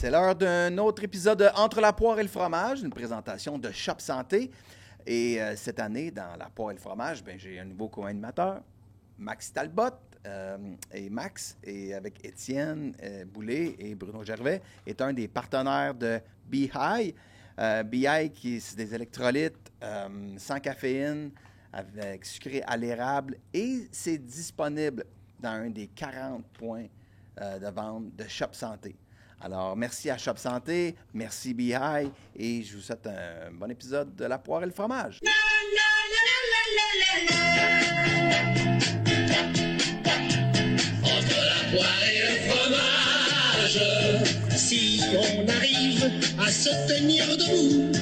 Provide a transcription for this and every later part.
C'est l'heure d'un autre épisode de Entre la poire et le fromage, une présentation de Shop Santé. Et cette année, dans la poire et le fromage, j'ai un nouveau co-animateur, Max Talbot. Et Max, et avec Étienne Boulay et Bruno Gervais, est un des partenaires de Be-High. Be-High, c'est des électrolytes sans caféine, avec sucré à l'érable, et c'est disponible dans un des 40 points de vente de Shop Santé. Alors, merci à Shop Santé, merci Be-High, et je vous souhaite un bon épisode de La poire et le fromage. Entre la poire et le fromage, si on arrive à se tenir debout,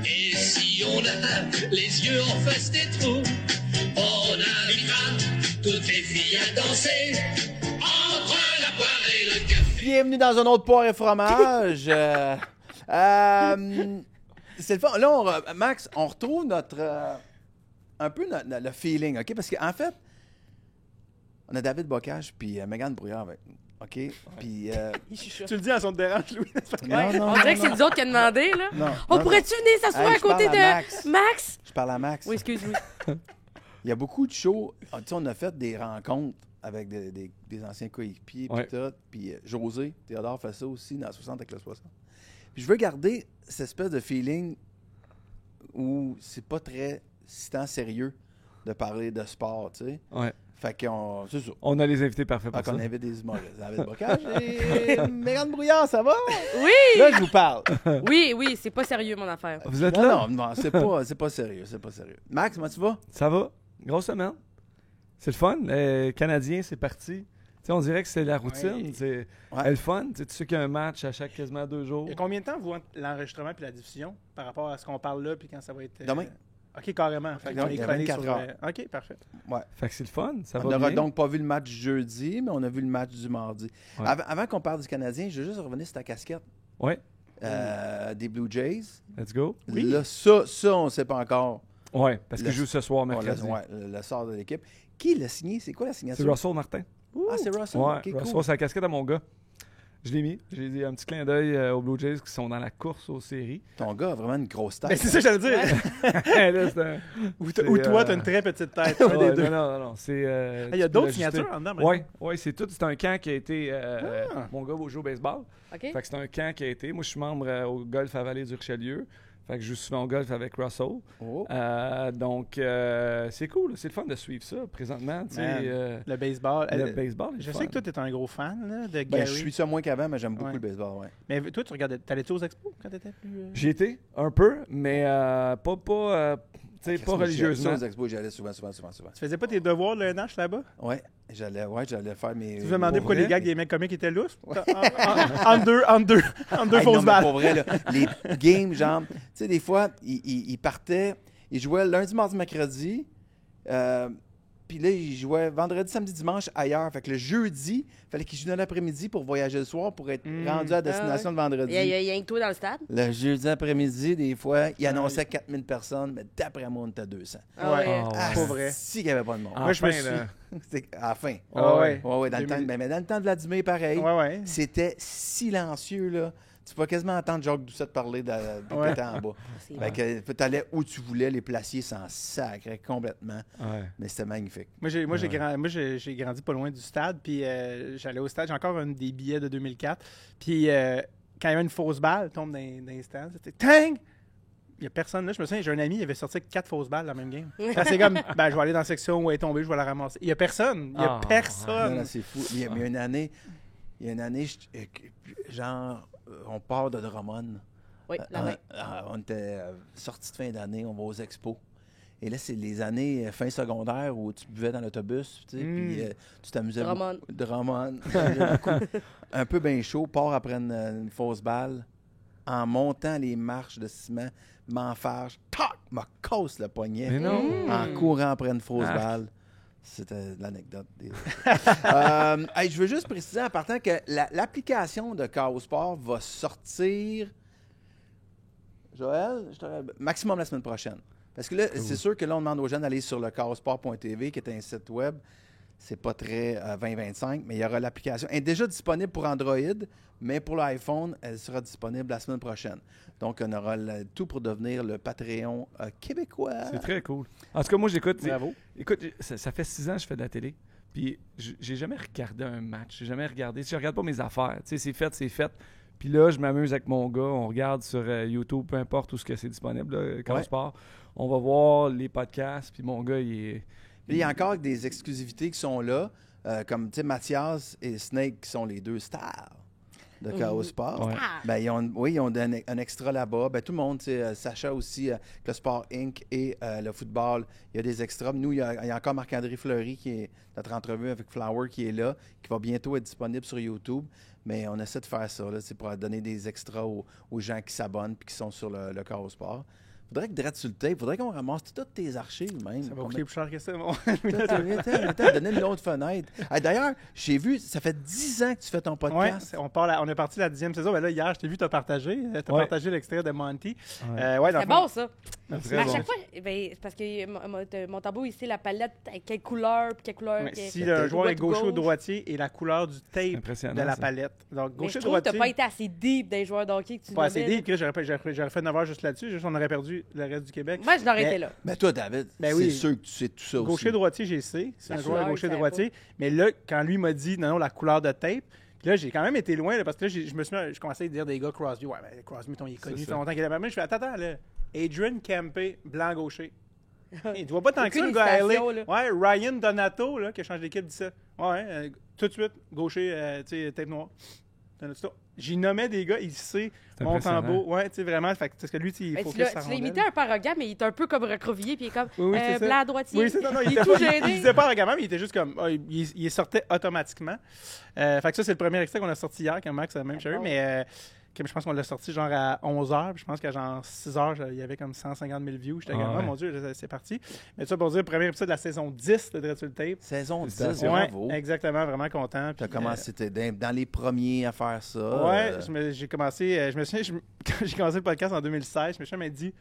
et si on a les yeux en face des trous, on invitera toutes les filles à danser entre la poire et le café. Bienvenue dans un autre poire et fromage. C'est le fun. Là, Max, on retrouve notre un peu le feeling, OK? Parce qu'en fait, on a David Bocage puis Mégane Brouillard avec nous, OK? Puis... Tu le dis à son dérange, Louis. On dirait que c'est nous autres qui a demandé, là. Non, On pourrait-tu venir s'asseoir à côté de Max? Je parle à Max. Oui, excuse-moi. Il y a beaucoup de shows. Tu sais, on a fait des rencontres avec des anciens coéquipiers, puis tout. Puis José, Théodore fait ça aussi dans 60 avec le 60. Puis je veux garder cette espèce de feeling où c'est pas très si tant sérieux de parler de sport, tu sais. Ouais. Fait qu'on... C'est ça. On a les invités parfaits pour ça. On invite des humoristes. David Bocage et Mégane Brouillard, ça va? Oui! Là, je vous parle. Oui, c'est pas sérieux, mon affaire. Vous êtes là? Non, c'est pas sérieux, c'est pas sérieux. Max, comment tu vas? Ça va? Grosse semaine. C'est le fun. Les Canadiens, c'est parti. T'sais, on dirait que c'est la routine. Ouais. C'est Ouais. le fun. Tu sais qu'il y a un match à chaque quasiment 2 jours. Il y a combien de temps, vous, entre l'enregistrement et la diffusion par rapport à ce qu'on parle là puis quand ça va être. Demain. OK, carrément. Fait Donc, qu'on est il y a collé 24 sur, heures. OK, parfait. Ouais. Fait que c'est le fun. Ça On va n'aura bien. donc pas vu le match du jeudi, mais on a vu le match du mardi. Ouais. Avant qu'on parle du Canadien, je veux juste revenir sur ta casquette Ouais. des Blue Jays. Let's go. Oui. Là, ça, on ne sait pas encore. Ouais, parce Le- qu'il joue ce soir, mercredi. Le sort de l'équipe. Qui l'a signé? C'est quoi la C'est signature? Russell Martin. Ah, c'est Russell. Ouais, OK, Russell, cool. c'est la casquette à mon gars. Je l'ai mis. J'ai dit un petit clin d'œil aux Blue Jays qui sont dans la course aux séries. Ton gars a vraiment une grosse tête. Ben, c'est ça que j'allais dire. Là, c'est un- Ou c'est, toi, t'as une très petite tête. Un Ouais, des deux. non. C'est. Ah, il y a tu peux d'autres l'ajuster. signatures en dedans. maintenant. Oui, c'est tout. C'est un camp qui a été. Mon gars va jouer au baseball. OK? Fait que c'est un camp qui a été. Moi, je suis membre au golf à Vallée du Richelieu. Fait que je joue souvent au golf avec Russell. Oh. Donc, c'est cool. C'est le fun de suivre ça présentement. Tu sais, Man, Le baseball. le baseball. est Je fun. sais que toi, t'es un gros fan là, de Ben, Gary. je suis ça moins qu'avant, mais j'aime beaucoup Ouais. le baseball, ouais. Mais toi, tu regardais. T'allais-tu aux expos quand t'étais plus. J'y étais un peu, mais pas tu sais, pas Moi, religieusement. Aux expos, j'y allais souvent. Tu faisais pas tes devoirs de l'ENH là-bas? Ouais, j'allais faire mes... Tu te demandais pourquoi vrai? les gags des mecs comiques étaient lousses? En deux Hey, fausses non, mais balles. pour vrai, là, les games, genre, tu sais, des fois, ils partaient, ils jouaient lundi, mardi, mercredi, puis là, ils jouaient vendredi, samedi, dimanche ailleurs. Fait que le jeudi, il fallait qu'ils jouent dans l'après-midi pour voyager le soir pour être rendus à destination le vendredi. Il y a rien que toi dans le stade? Le jeudi après-midi, des fois, ils annonçaient 4000 personnes, mais d'après moi, on était 200. Ah Ouais. ouais. Ah, Pas vrai. Si, qu'il n'y avait pas de monde. Moi, je me Enfin, suis- là. C'était à la fin. Ah ouais. Ouais, dans le temps, 2000. mais dans le temps de Vladimir, pareil. Ouais. C'était silencieux, là. Tu peux quasiment entendre Jacques Doucette parler de Ouais. pétant en bas. C'est Fait que t'allais où tu voulais, les placiers s'en sacraient complètement. Ouais. Mais c'était magnifique. Moi, j'ai grandi pas loin du stade, puis j'allais au stade. J'ai encore un des billets de 2004. Puis quand il y avait une fausse balle, tombe dans les stands, c'était tang! Il n'y a personne là. Je me souviens, j'ai un ami, il avait sorti 4 fausses balles dans la même game. C'est comme, je vais aller dans la section où elle est tombée, je vais la ramasser. Il n'y a personne. Il n'y a Ah. Non, personne. non, c'est fou. Il y a une année, genre, on part de Drummond. Oui, la main. On était sortis de fin d'année, on va aux expos. Et là, c'est les années fin secondaire où tu buvais dans l'autobus, tu sais, puis tu t'amusais Drummond. beaucoup. Drummond. Un peu bien chaud, part après une fausse balle, en montant les marches de ciment, m'enfarge, tac, me casse le poignet, Mais non. en courant après une fausse Arc. balle. C'était l'anecdote. Hey, je veux juste préciser en partant que l'application de Chaos Sport va sortir, Joël, maximum la semaine prochaine. Parce que là, c'est sûr que là, on demande aux gens d'aller sur le chaosport.tv, qui est un site web. c'est pas très 2025, mais il y aura l'application. Elle est déjà disponible pour Android, mais pour l'iPhone, elle sera disponible la semaine prochaine. Donc, on aura tout pour devenir le Patreon québécois. C'est très cool. En tout cas, moi, j'écoute. Bravo. Écoute, ça fait 6 ans que je fais de la télé. Puis, j'ai jamais regardé un match. J'ai jamais regardé. Si je regarde pas mes affaires, tu sais, c'est fait, c'est fait. Puis là, je m'amuse avec mon gars. On regarde sur YouTube, peu importe où ce que c'est disponible, là, quand on part. On va voir les podcasts. Puis mon gars, il y a encore des exclusivités qui sont là, comme Mathias et Snake, qui sont les deux stars de Chaos Sport. Ouais. Ben, ils ont un extra là-bas. Ben, tout le monde, Sacha aussi, le Sport Inc. et le football, il y a des extras. Nous, il y a encore Marc-André Fleury, qui est notre entrevue avec Flower, qui est là, qui va bientôt être disponible sur YouTube. Mais on essaie de faire ça, là, pour donner des extras aux gens qui s'abonnent et qui sont sur le Chaos Sport. Faudrait que direct sur le tape, faudrait qu'on ramasse toutes tes archives, même. Ça va coûter plus cher que ça, mon. Attends, donner une autre fenêtre. D'ailleurs, j'ai vu, ça fait 10 ans que tu fais ton podcast. Ouais, on est parti la 10e saison. Ben là, hier, je t'ai vu, t'as partagé. Partagé l'extrait de Monty. C'est bon, ça. Très Mais à bon. chaque fois, ben, c'est parce que mon tableau ici, la palette, avec quelle couleur, puis quelle couleur. Si le joueur est gaucher ou droitier et la couleur du tape Impressionnant, de la ça. palette. Donc, Mais je gaucher, trouve que droitier. t'as pas été assez deep dans les joueurs de hockey que tu Pas assez nommais, deep, puis là, j'aurais fait 9 heures juste là-dessus. Juste, on aurait perdu le reste du Québec. Moi, je l'aurais Mais- été là. Mais toi, David, Ben c'est oui. sûr que tu sais tout ça aussi. Gaucher-droitier, j'ai sais. C'est La un joueur couleur, gaucher-droitier. Mais là, quand lui m'a dit, non, la couleur de tape, puis là, j'ai quand même été loin, là, parce que là, je commençais à dire des gars Crosby. Ouais, mais Crosby, il est connu, C'est ça fait ça. longtemps qu'il est là. Je fais, attends, là. Adrian Kempe, blanc-gaucher. Hey, tu vois pas tant que ça, Aucune le gars à LA. hésitation, là. Ouais, Ryan Donato, là, qui a changé d'équipe, dit ça. Ouais, tout de suite, gaucher, tu sais, tête noire. Donato. J'y nommais des gars, il sait, C'est Montembeau. Ouais, tu sais, vraiment. Fait que, parce que lui, tu sais, il Ben, faut tu que l'as imité un peu arrogant, mais il est un peu comme recroquevillé, puis il est comme Oui, c'est ça. blanc droitier. Oui, c'est non, il il est était tout pas, gêné. il disait pas arrogamment, mais il était juste comme. Il sortait automatiquement. Fait que ça, c'est le premier extrait qu'on a sorti hier, quand Max a même chose. bon. Mais je pense qu'on l'a sorti genre à 11h. Puis je pense qu'à genre 6h, il y avait comme 150 000 views. J'étais comme, Ah oh ouais. mon Dieu, c'est parti. Mais ça pour dire, le premier épisode de la saison 10 de Dread sur le Tape. Saison 10, Félicitations. bravo. Exactement, vraiment content. Tu as Puis, commencé, t'es dans les premiers à faire ça. ouais, j'ai commencé. Je me souviens, quand j'ai commencé le podcast en 2016, je me suis dit.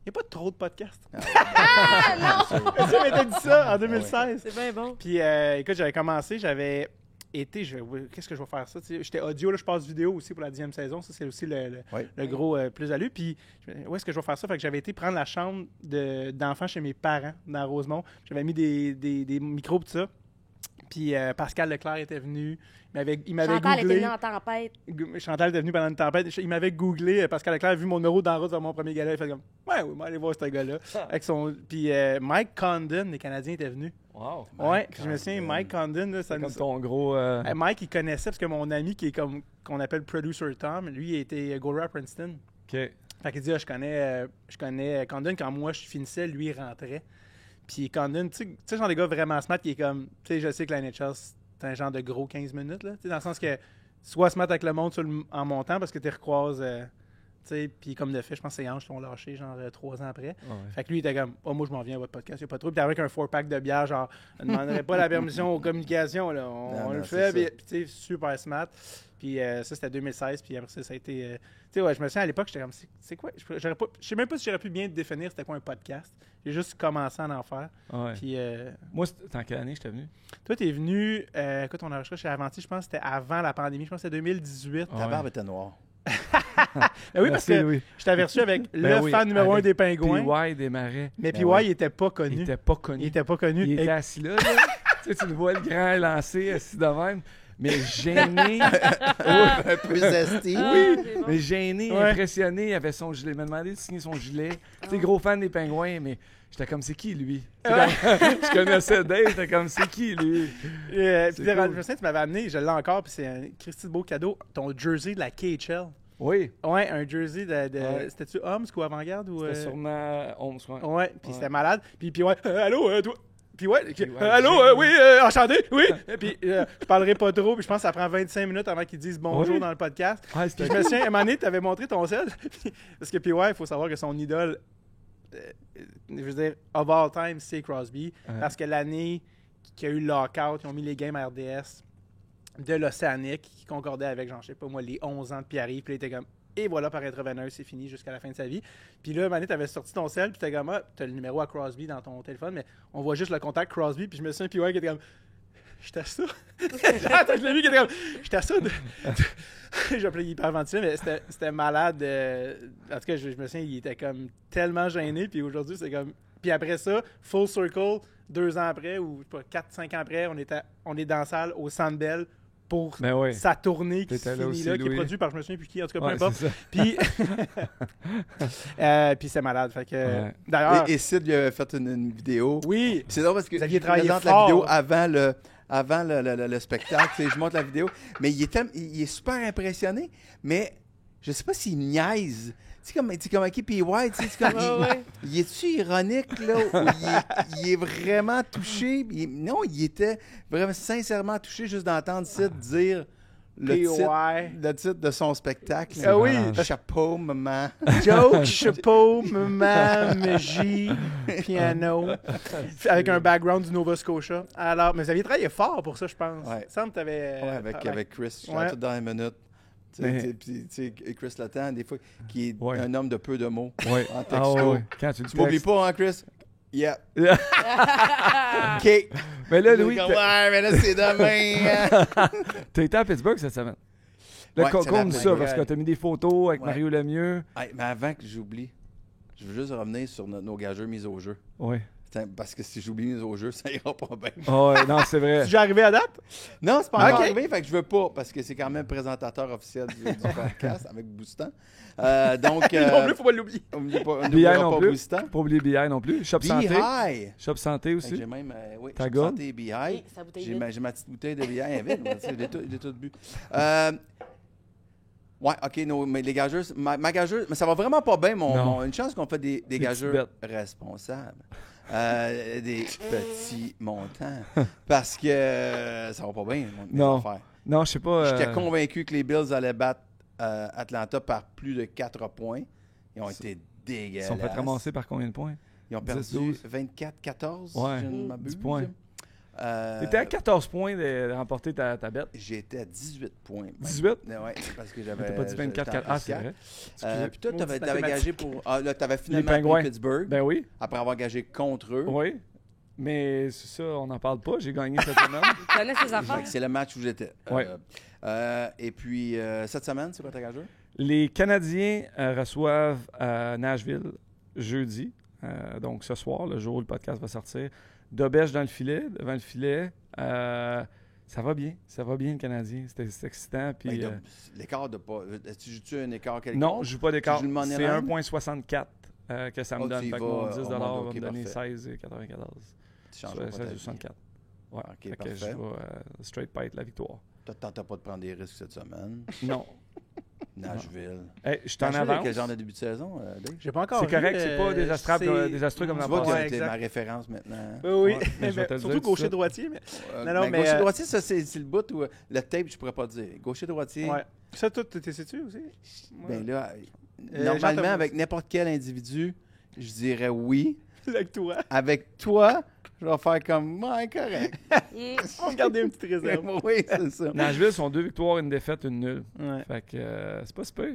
Il n'y a pas trop de podcasts. Ah, non! Tu m'étais dit ça en 2016. C'est bien bon. Puis, écoute, j'avais commencé, j'avais été, qu'est-ce que je vais faire ça? Tu sais, j'étais audio, là, je passe vidéo aussi pour la 10e saison. Ça, c'est aussi le gros plus-value. Puis, où est-ce que je vais faire ça? Fait que j'avais été prendre la chambre d'enfants chez mes parents dans Rosemont. J'avais mis des micros et tout ça. Puis, Pascal Leclerc était venu. Il m'avait Chantal était googlé. venue en tempête. Chantal était venue pendant une tempête. Il m'avait googlé. Pascal Leclerc a vu mon numéro dans la route dans mon premier gala. Il fait comme, ouais, on va aller voir ce gars-là. Puis Mike Condon, les Canadiens, étaient venus. Wow. Ouais, puis je me souviens, Mike Condon, là, ça C'est nous... comme ton gros. Mike, il connaissait parce que mon ami qui est comme qu'on appelle Producer Tom, lui, il était goaler à Princeton. OK. Fait qu'il dit, je connais Condon quand moi je finissais, lui, il rentrait. Puis Condon, tu sais, genre des gars vraiment smart qui est comme, tu sais, je sais que la NHL, c'est un genre de gros 15 minutes, là, tu sais, dans le sens que soit se mettre avec le monde en montant parce que tu recroises, tu sais, puis comme de fait, je pense que ses hanches t'ont lâché genre 3 ans après. Ouais. Fait que lui, il était comme, oh, moi, je m'en viens à votre podcast, il n'y a pas trop. Puis avec un 4-pack de bière, genre, on ne demanderait pas la permission aux communications, là. On le fait, puis tu sais, super smart. Puis ça, c'était 2016, puis après ça a été. Tu sais, ouais, je me souviens à l'époque, j'étais comme, c'est quoi? Je sais même pas si j'aurais pu bien définir c'était quoi un podcast. J'ai juste commencé à en faire. Ouais. Puis Moi, c'était en quelle année j'étais venu? toi, t'es venu, écoute, on a enregistré chez Avanti, je pense que c'était avant la pandémie, je pense que c'était 2018. Ta barbe était noire. Ben oui, parce Merci, que Louis. je t'avais reçu avec le Ben oui, fan numéro 1 avec des Pingouins. PY des Marais. Mais Ben PY, oui. il était pas connu. Il était pas connu. Il était pas connu. Il était assis là. Tu sais, tu le vois le grand lancé assis de même. Mais gêné. Un peu zesty. Oui, c'est bon. mais gêné, Ouais. impressionné. Il avait son gilet. Il m'a demandé de signer son gilet. Tu sais, gros fan des Pingouins, mais j'étais comme, c'est qui lui? Tu sais, je connaissais Dave, j'étais comme, c'est qui lui? Puis C'est je cool. me souviens, tu m'avais amené, je l'ai encore, puis c'est un Christy de beau cadeau, ton jersey de la KHL. Oui, Ouais, un jersey de Ouais. c'était-tu Homs ou Avant-Garde ou c'était sûrement 11. Ouais. Ouais, puis Ouais. c'était malade. Puis ouais, allô, toi. Puis ouais, ouais, allô, j'ai- oui, enchanté, oui. Puis je parlerai pas trop, puis je pense que ça prend 25 minutes avant qu'ils disent bonjour Oui. dans le podcast. Ah, Puis c'était je me souviens, à un moment donné, tu avais montré ton sel. Parce que, puis ouais, il faut savoir que son idole, je veux dire, of all time, c'est Crosby. Ouais. Parce que l'année qu'il y a eu le lockout, ils ont mis les games RDS de l'Océanique qui concordait avec, genre, je sais pas moi, les 11 ans de Pierre-Yves. Puis là, il était comme, et voilà, par intraveineuse, c'est fini jusqu'à la fin de sa vie. Puis là, Mané, t'avais sorti ton sel, puis t'es comme, ah, t'as le numéro à Crosby dans ton téléphone, mais on voit juste le contact Crosby, puis je me souviens, puis ouais, qui était comme, J'étais ça. Attends, je l'ai vu qui était comme. J'étais ça. J'ai appelé hyperventilé, mais c'était malade. En tout cas, je me souviens, il était comme tellement gêné. Puis aujourd'hui, c'est comme. Puis après ça, full circle, 2 ans après, ou je sais pas, 4-5 ans après, on est dans la salle au Centre Bell pour sa tournée qui se finit aussi, là, qui est Louis. produite par je me souviens plus qui, en tout cas, peu Ouais, importe. c'est ça. Puis, puis c'est malade. Fait que, Ouais. d'ailleurs, Et Sid lui avait fait une vidéo. oui, C'est drôle parce que Vous aviez je travaillé présente fort. la vidéo avant le spectacle. Tu sais, je montre la vidéo. Mais il est super impressionné. Mais je sais pas s'il niaise. Tu sais, comme avec P.Y., tu sais, c'est comme, il est-tu ironique, là? Ou il est vraiment touché? Non, il était vraiment sincèrement touché juste d'entendre Sid dire le titre de son spectacle. Ah oui. Chapeau, maman. joke, chapeau, maman, magie, piano, avec un background du Nova Scotia. Alors, mais vous aviez travaillé fort pour ça, je pense. Ouais. Il semble que tu avais... Ouais, avec Chris, je Ouais. tout dans les minutes. Tu sais, Chris Letang, des fois, qui est Ouais. un homme de peu de mots Ouais. en Ah, texto. ouais. Quand tu le Tu m'oublies textes. pas, hein, Chris? Yeah. Ah. OK. Mais là, Louis, Ouais, mais là, c'est demain. hein. t'as été à Pittsburgh cette semaine. Là, Ouais, c'est compte la ça, semaine. parce que t'as mis des photos avec Ouais. Mario Lemieux. Hey, mais avant que j'oublie, je veux juste revenir sur nos gageurs mis au jeu. Ouais. Parce que si j'oublie mis au jeu, ça ira pas bien. Ah ouais, non, c'est vrai. Tu es déjà arrivé à date? Non, c'est pas encore Ok. arrivé, fait que je veux pas, parce que c'est quand même présentateur officiel du podcast avec Boostan. Donc, Non plus, faut pas l'oublier. on BI n'oubliera non pas plus. Boostan. Pas oublier BI non plus. Shop Santé. BI. Shop Santé Fait que aussi. j'ai même, oui, Ta Shop gourde? Santé BI. Oui, sa bouteille J'ai vide. ma petite bouteille de BI vide. J'ai tout bu. Ouais, OK, mais les gageurs, ma gageuse, mais ça va vraiment pas bien. Non. Une chance qu'on fait des petites gageurs responsables. Des petits montants. Parce que ça va pas bien, mes Non. affaires. Non, je sais pas. J'étais convaincu que les Bills allaient battre Atlanta par plus de 4 points. Ils ont été Ils dégueulasses. sont fait ramasser par combien de points? Ils ont 10, perdu 12. 24-14, Ouais. je ne m'abuse. 10 points. Euh, T'étais à 14 points de remporter ta bête. J'étais à 18 points. 18? Ouais, parce que j'avais. T'as pas dit 24-4. Ah, c'est vrai. Puis toi, Maudite t'avais gagé pour. Ah, là, t'avais finalement Pingouins. pris Pittsburgh. Ben oui. Après avoir gagé contre eux. Oui. Mais c'est ça, on n'en parle pas. J'ai gagné cette semaine. Tu connais ses Fait affaires? que c'est le match où j'étais. Ouais. Et puis, cette semaine, c'est quoi ta gageur? Les Canadiens reçoivent à Nashville jeudi. Donc ce soir, le jour où le podcast va sortir. Dobèche dans le filet, devant le filet. Ça va bien le Canadien. C'est excitant. Puis, Ben, l'écart de pas. Tu joues-tu un écart quelconque? non, je joue pas d'écart. Tu joues le money C'est line? 1,64 que ça me Oh, donne. tu y Fait que vas mon au 10 monde, va ok, me donner parfait. 16,94. Tu changes pas ta 16 vie. ou 64. Ouais. Ok, Fait que parfait. je vais straight fight la victoire. T'as pas de prendre des risques cette semaine. Non. Nashville. Hey, je t'en Nashville, avance. quel genre de début de saison, Dave? J'ai pas encore C'est vu, correct, c'est pas désastreux comme Tu la vois que passe. Ouais, c'est exact. ma référence maintenant. hein? Oui, oui. Ouais, mais je vais te le Surtout dire tout de gaucher-droitier. Mais... Non, mais, gaucher-droitier, ça, c'est le bout où le tape, je pourrais pas dire. Gaucher-droitier, Ouais. Ça, toi, t'es sais-tu aussi? ben là, Jean normalement, Thomas. avec n'importe quel individu, je dirais oui. Avec toi. Avec toi, je vais faire comme, ouais, correct. On va garder une petite réserve. Oui, c'est ça. Nashville sont 2 victoires, une défaite, une nulle. Ouais. Fait que c'est pas super.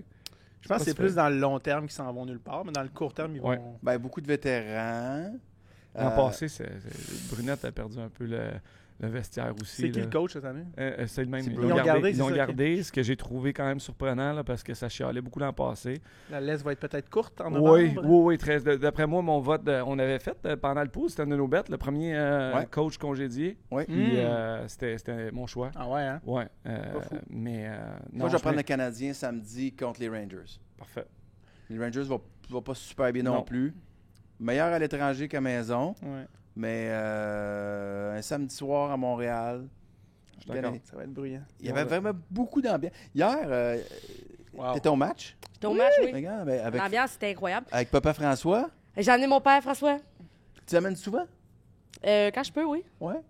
Je pense que c'est Pas plus super. dans le long terme qu'ils s'en vont nulle part, mais dans le court terme, ils vont... Ouais. Ben, beaucoup de vétérans. L'an passé, Brunette a perdu un peu le vestiaire aussi. C'est qui là. le coach cette année? C'est le même. C'est Ils Bruno. l'ont gardé, c'est ils l'ont ça, gardé, ce que j'ai trouvé quand même surprenant là, parce que ça chialait beaucoup l'an passé. La laisse va être peut-être courte en novembre. Oui, très. D'après moi, mon vote, on avait fait pendant le pouce, c'était un de nos bêtes, le premier Ouais. coach congédié. Oui. Puis c'était mon choix. Ah ouais, hein? Ouais. Pas fou. Mais. Moi, je vais prendre le Canadien samedi contre les Rangers. Parfait. Les Rangers vont pas super bien non Non. plus. Meilleur à l'étranger qu'à maison. Ouais. Mais un samedi soir à Montréal. Je suis d'accord. Ça va être bruyant. Il y avait vraiment beaucoup d'ambiance. Hier, Wow. t'étais au match? J'étais au match, oui. Regarde, ben, avec, L'ambiance, c'était incroyable. avec Papa François. J'ai amené mon père, François. Tu l'amènes souvent? Quand je peux, oui. Ouais.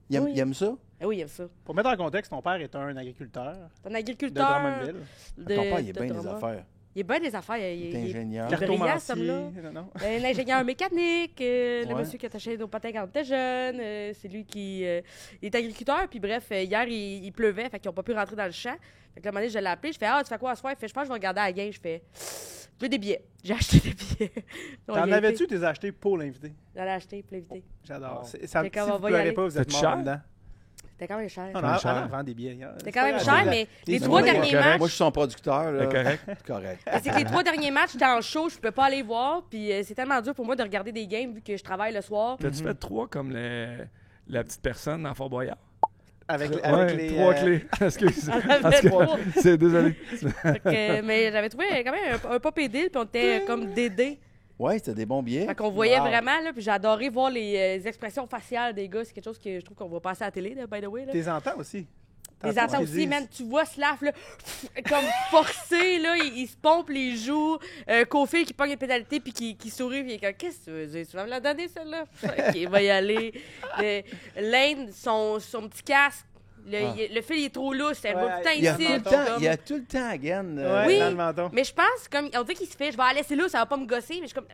Il aime, Oui. il aime ça? Oui, il aime ça. Pour mettre en contexte, ton père est un agriculteur C'est un de agriculteur. Drummondville. Ton père, il est de bien des Drummond. affaires. Il est bien des affaires. Il est ingénieur. Il est brillant, ce Cartomancier. homme-là. Non. Un ingénieur mécanique, le Ouais. monsieur qui attachait nos patins quand on était jeune, c'est lui qui il est agriculteur. Puis bref, hier, il pleuvait, fait qu'ils n'ont pas pu rentrer dans le champ. Fait que là, un moment donné, je l'ai appelé, je fais « Ah, tu fais quoi ce soir? » Il fait « Je pense que je vais regarder à la game. » Je fais « Je veux des billets. » J'ai acheté des billets. Donc, T'en il a avais-tu été. tes acheté pour l'inviter? J'en ai acheté pour l'inviter. J'adore. Oh. Ça, Fait qu'on si va vous y pleurez aller. pas, vous êtes C'est mort cher? dedans. C'était quand même cher. Non, Quand même cher. Anna vend des billets. C'était quand même C'est cher, pas mais les les billets, 3 c'est derniers correct. matchs. Moi, je suis son producteur. Là. C'est correct. C'est correct. C'est que les 3 derniers matchs, j'étais en show, je pouvais pas aller voir. Puis c'est tellement dur pour moi de regarder des games vu que je travaille le soir. T'as-tu fait 3 comme la petite personne dans Fort Boyard? Avec Ouais, les 3 clés. Excuse. On avait Parce que- 3. C'est désolé. Fait que, mais j'avais trouvé quand même un pas pédé, puis on était comme dédé. Ouais, c'était des bons billets. Fait qu'on voyait Wow. vraiment, là, puis j'ai adoré voir les expressions faciales des gars. C'est quelque chose que je trouve qu'on va passer à la télé, là, by the way. Là. Tes entends aussi. Les entends aussi, man. Tu vois Slav, là, comme forcé, là, il se pompe les joues. Kofi qui pogne les pénalités, puis qui sourit, puis il est comme, qu'est-ce que tu veux dire? Tu vas me la donner, celle-là? OK, il va y aller. Lane, son petit casque, le fil, il est trop louche. C'est un beau putain Il y a tout ici. le temps, il y a tout le temps, again. Ouais, Oui. dans le menton. Mais je pense, comme, on dirait qu'il se fait, je vais la laisser là, ça va pas me gosser, mais je suis comme,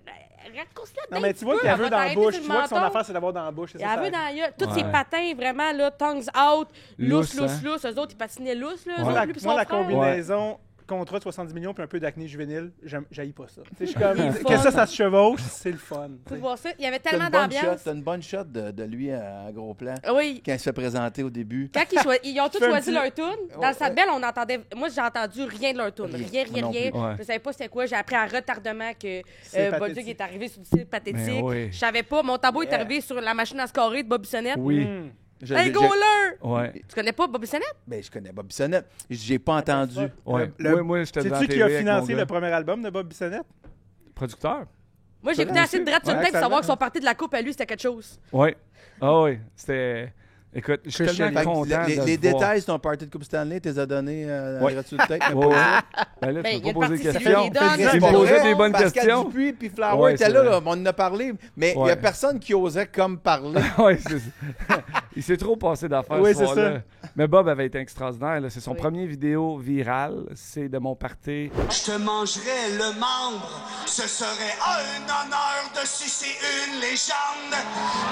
raccourcis-la Non, mais tu vois qu'il y a veut dans la bouche. Tu vois que son affaire, c'est d'avoir dans la bouche. Il y avait dans la gueule. Tous Ouais. ses patins, vraiment, là, tongues out, lousse, Lousse, hein. lousse. Eux autres, ils patinaient lousse, là. eux Ouais. autres, lui puis son La frère. combinaison contrat de 70 millions puis un peu d'acné juvénile, j'haïs pas ça. Tu sais, je suis comme, Il est que fun. ça se chevauche, c'est le fun. tu Faut sais. voir ça. Il y avait T'as tellement une bonne shot, d'ambiance. t'as une bonne shot de lui à gros plan. Oui. Quand il se fait présenter au début. Quand ils ont tous Fais un choisi petit- leur tune, dans le Stade Bell, on entendait. Moi, j'ai entendu rien de leur tune. Rien, Moi non rien. plus. Ouais. Je savais pas c'était quoi. J'ai appris en retardement que C'est Bolduc pathétique. est arrivé sur le site pathétique. Ben oui. Je savais pas. Mon tabou est Yeah. arrivé sur la machine à scorer de Bobby Sonnette. Oui. Je Hey, l'ai- goaler! Ouais. Tu connais pas Bobby Sonnette? Ben, je connais Bob Bissonnette. J'ai pas entendu. Ouais. Le- Moi, j'étais devant la Sais-tu qui a TV avec mon financé gars. le premier album de Bob Bissonnette? Producteur? Moi, j'ai écouté assez de drettes sur le Ouais, tête pour savoir que excellent. son parti de la coupe à lui, c'était quelque chose. Oui. Ah oui. C'était. Écoute, je suis Christian tellement Fait que content les de les le voir. détails de ton party de Coupe Stanley, tu les as donnés Ouais. là-dessus de tête. Ouais, ouais. Ben là, Ben, tu il y a peux pas une poser de partie, questions. c'est lui qui donne. C'est Il me pas posait vrai, des bonnes Pascal questions. Dupuis puis Flower Ouais, étaient c'est là, vrai. là, on en a parlé, mais il y Ouais. a personne qui osait comme parler. Oui, c'est ça. Il s'est trop passé d'affaires Oui, ce c'est soir-là. Mais Bob avait été extraordinaire. là. C'est son Oui. premier vidéo viral. C'est de mon party. Je te mangerais le membre, ce serait un honneur de sucer une légende.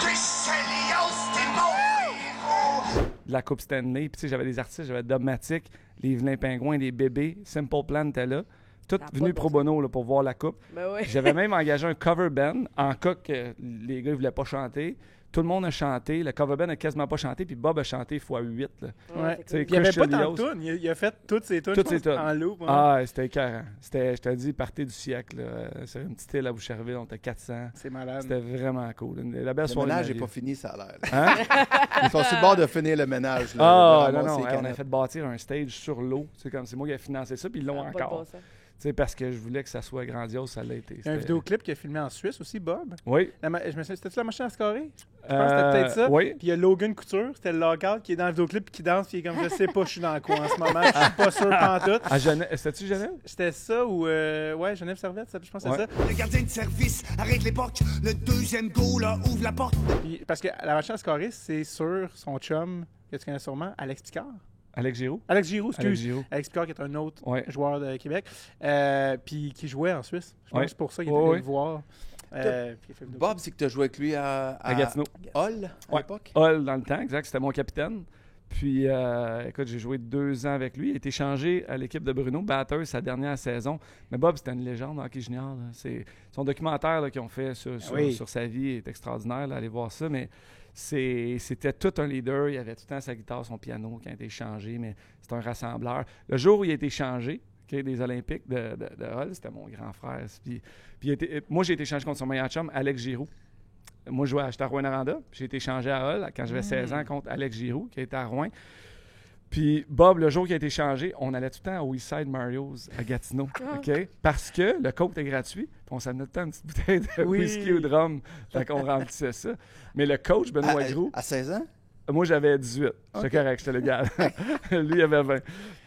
Chris Elias, t'es mon héros. De la Coupe Stanley. Puis tu sais, j'avais des artistes. J'avais Dogmatic, les Vilains Pingouins, les Bébés. Simple Plan était là. Tout Ça a venu pas de pro bon bono là, pour voir la coupe. Ben oui. J'avais même engagé un cover band en cas que les gars ne voulaient pas chanter. Tout le monde a chanté. Le cover band n'a quasiment pas chanté. Puis Bob a chanté x8. Là. Ouais. c'est Tu sais, cool. Puis il n'y avait Christian pas tant de Elias. tunes. Il a fait toutes ses tunes, Toutes je ses pense, tunes. en loop. ouais. Ah, c'était écœurant. C'était, je te dis, party du siècle. Là. Sur une petite île à Boucherville, on était 400. C'est malade. C'était vraiment cool. La belle Le soirée. ménage de n'est ma pas vie. fini, ça a l'air. Hein? Ils sont sur le bord de finir le ménage. Là, Ah, de non, ramasser non. les ouais, on a canettes. fait bâtir un stage sur l'eau. C'est moi qui ai financé ça, puis ils l'ont Ça a pas de encore. bon sens. Tu sais, parce que je voulais que ça soit grandiose, ça l'a été. Il y a un C'était- vidéoclip qu'il a filmé en Suisse aussi, Bob. Oui. Je me souviens, c'était-tu la machine à scorer? Je pense que c'était peut-être ça. Oui. Puis il y a Logan Couture, c'était le lockout, qui est dans le vidéoclip puis qui danse, puis il est comme, je sais pas, je suis dans quoi en ce moment, je suis pas sûr pantoute. À Genève. C'était-tu Genève? C'était ça ou, ouais, Genève Servette, je pense que c'est Ouais. ça. Le gardien de service arrête l'époque. Le deuxième goal ouvre la porte. Puis, parce que la machine à scorer, c'est sur son chum, que tu connais sûrement, Alex Picard. Alex Giroux? Alex Giroux, excuse. Alex Giroux. Alex Picard, qui est un autre Ouais. joueur de Québec, puis qui jouait en Suisse. Je pense Ouais. que c'est pour ça qu'il est Ouais, allé ouais. le voir. Puis il a fait le Bob, c'est que tu as joué avec lui À Gatineau. Hall, à Ouais. l'époque. Hall dans le temps, exact. C'était mon capitaine. Puis, écoute, j'ai joué 2 ans avec lui. Il a été changé à l'équipe de Bruno Batters sa dernière saison. Mais Bob, c'était une légende en hockey junior. Là. C'est son documentaire là, qu'ils ont fait sur oui. sur sa vie est extraordinaire. Là, allez voir ça. Mais c'était tout un leader. Il avait tout le temps sa guitare, son piano qui a été changé. Mais c'est un rassembleur. Le jour où il a été changé, des Olympiques de Hall, c'était mon grand frère. Puis moi, j'ai été changé contre son meilleur chum, Alex Giroux. Moi, j'étais à Rouyn-Noranda. J'ai été changé à Hall quand j'avais 16 ans contre Alex Giroux, qui était à Rouen. Puis Bob, le jour qui a été changé, on allait tout le temps au Eastside Mario's à Gatineau. OK? Parce que le coke était gratuit. Puis on s'amenait tout le temps une petite bouteille de Oui. whisky ou de rhum. Fait qu'on remplissait ça. Mais le coach, Benoît Gros, À 16 ans? moi, j'avais 18. J'étais correct, j'étais légal. Lui, il avait 20.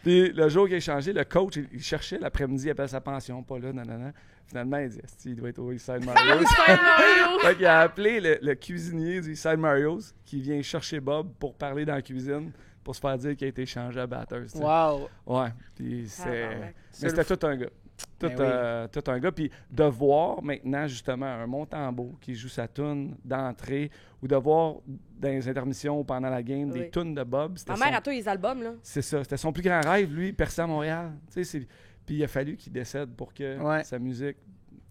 Puis le jour qu'il a changé, le coach, il cherchait l'après-midi, il appelle sa pension, pas là, nanana. Finalement, il dit, Esti, il doit être au Eastside Mario's. Fait qu'il a appelé le cuisinier du Eastside Mario's qui vient chercher Bob pour parler dans la cuisine pour se faire dire qu'il a été changé à Batters. tu sais. Wow! Ouais. Puis c'est... Tabarnak. Mais c'était tout un gars. Ben Tout un gars. Puis de voir maintenant, justement, un Montembeault qui joue sa toune d'entrée ou de voir dans les intermissions ou pendant la game des Oui. tunes de Bob. C'était Ma mère son- a tous les albums, là. C'est ça. C'était son plus grand rêve, lui, percer à Montréal. Tu sais, puis il a fallu qu'il décède pour que Ouais. sa musique...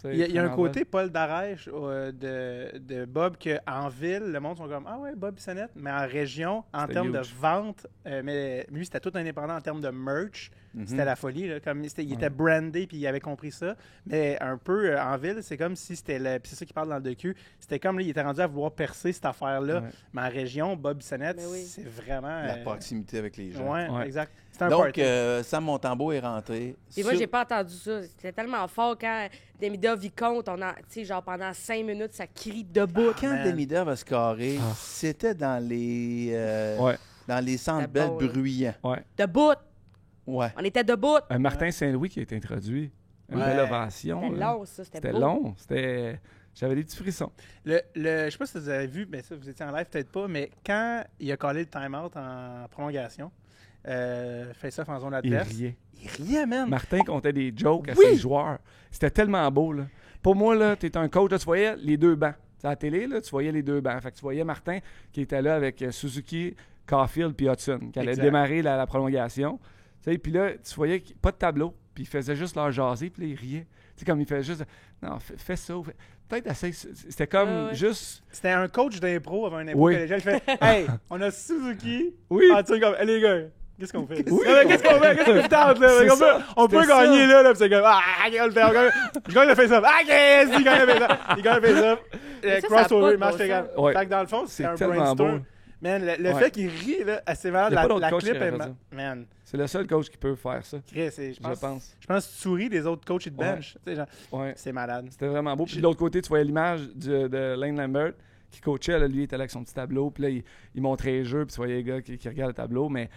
Il y a un côté Paul Darèche de Bob qu'en ville, le monde sont comme « Ah ouais, Bob Bissonnette », mais en région, en C'était termes huge. de vente, mais lui, c'était tout indépendant en termes de merch. C'était la folie. Là, comme il était brandé puis il avait compris ça. Mais un peu en ville, c'est comme si c'était puis c'est ça qu'il parle dans le docu. C'était comme là, il était rendu à vouloir percer cette affaire-là. Ouais. Mais en région, Bob Bissonnette, Mais oui. c'est vraiment. La proximité avec les gens. Ouais, Ouais. exact. C'est un Donc, party. Sam Montembeau est rentré. Et moi, sur- j'ai pas entendu ça. C'était tellement fort quand Demida Vicomte, tu sais, genre pendant 5 minutes, ça crie debout. Quand man. Demida va se carrer, c'était dans les Ouais. centres C'était belles bon, là. bruyants. Debout! Ouais. On était debout! Un Martin Saint-Louis qui a été introduit. Une Ouais. belle ovation. C'était là. long, ça. C'était C'était beau. long. J'avais des petits frissons. Je sais pas si vous avez vu, mais ça, vous étiez en live, peut-être pas, mais quand il a collé le time-out en prolongation, face-off en zone Il adverse, riait. il riait, man. Martin comptait des jokes à Oui! ses joueurs. C'était tellement beau, là. Pour moi, là, t'es un coach, là, tu voyais les deux bancs. À la télé, là, tu voyais les deux bancs. Fait que tu voyais Martin qui était là avec Suzuki, Caulfield puis Hudson, qui allait Exact. démarrer la prolongation. Puis là, tu voyais pas de tableau, puis il faisait juste leur jaser, puis là, il riait. Tu sais, comme il faisait juste... Non, fais ça. Peut-être assez... C'était comme Ouais, ouais. juste... C'était un coach d'impro avant un impro Oui. collégial. Il fait « Hey, on a Suzuki. » Oui. Ah, tu sais, comme « Hey, les gars, qu'est-ce qu'on fait? » Oui. Qu'est-ce qu'on fait? Qu'est-ce que tu tentes, là? C'est On peut- ça. On peut C'était gagner, ça. là. Puis c'est comme « Ah, je gagne le face-off. Ah, yes! Il gagne le face-off. Il gagne le face-off. Mais ça, ça a Crossover, pas de match bon égal. sens. Ouais. Fait que dans le fond, c'est C'est un tellement brainstorm. beau. Man, le Ouais. fait qu'il rit, là, assez mal, Il y a pas d'autre la coach qui clip aurait est... fait ça. Man, C'est le seul coach qui peut faire ça, Chris, je je pense... pense. Je pense que tu souris des autres coachs de bench. Tu sais, genre, Ouais. c'est malade. C'était vraiment beau. Puis de l'autre côté, tu voyais l'image de Lane Lambert qui coachait. Là, lui, il était là avec son petit tableau. Puis là, il montrait les jeux. Puis tu voyais les gars qui regardent le tableau. Mais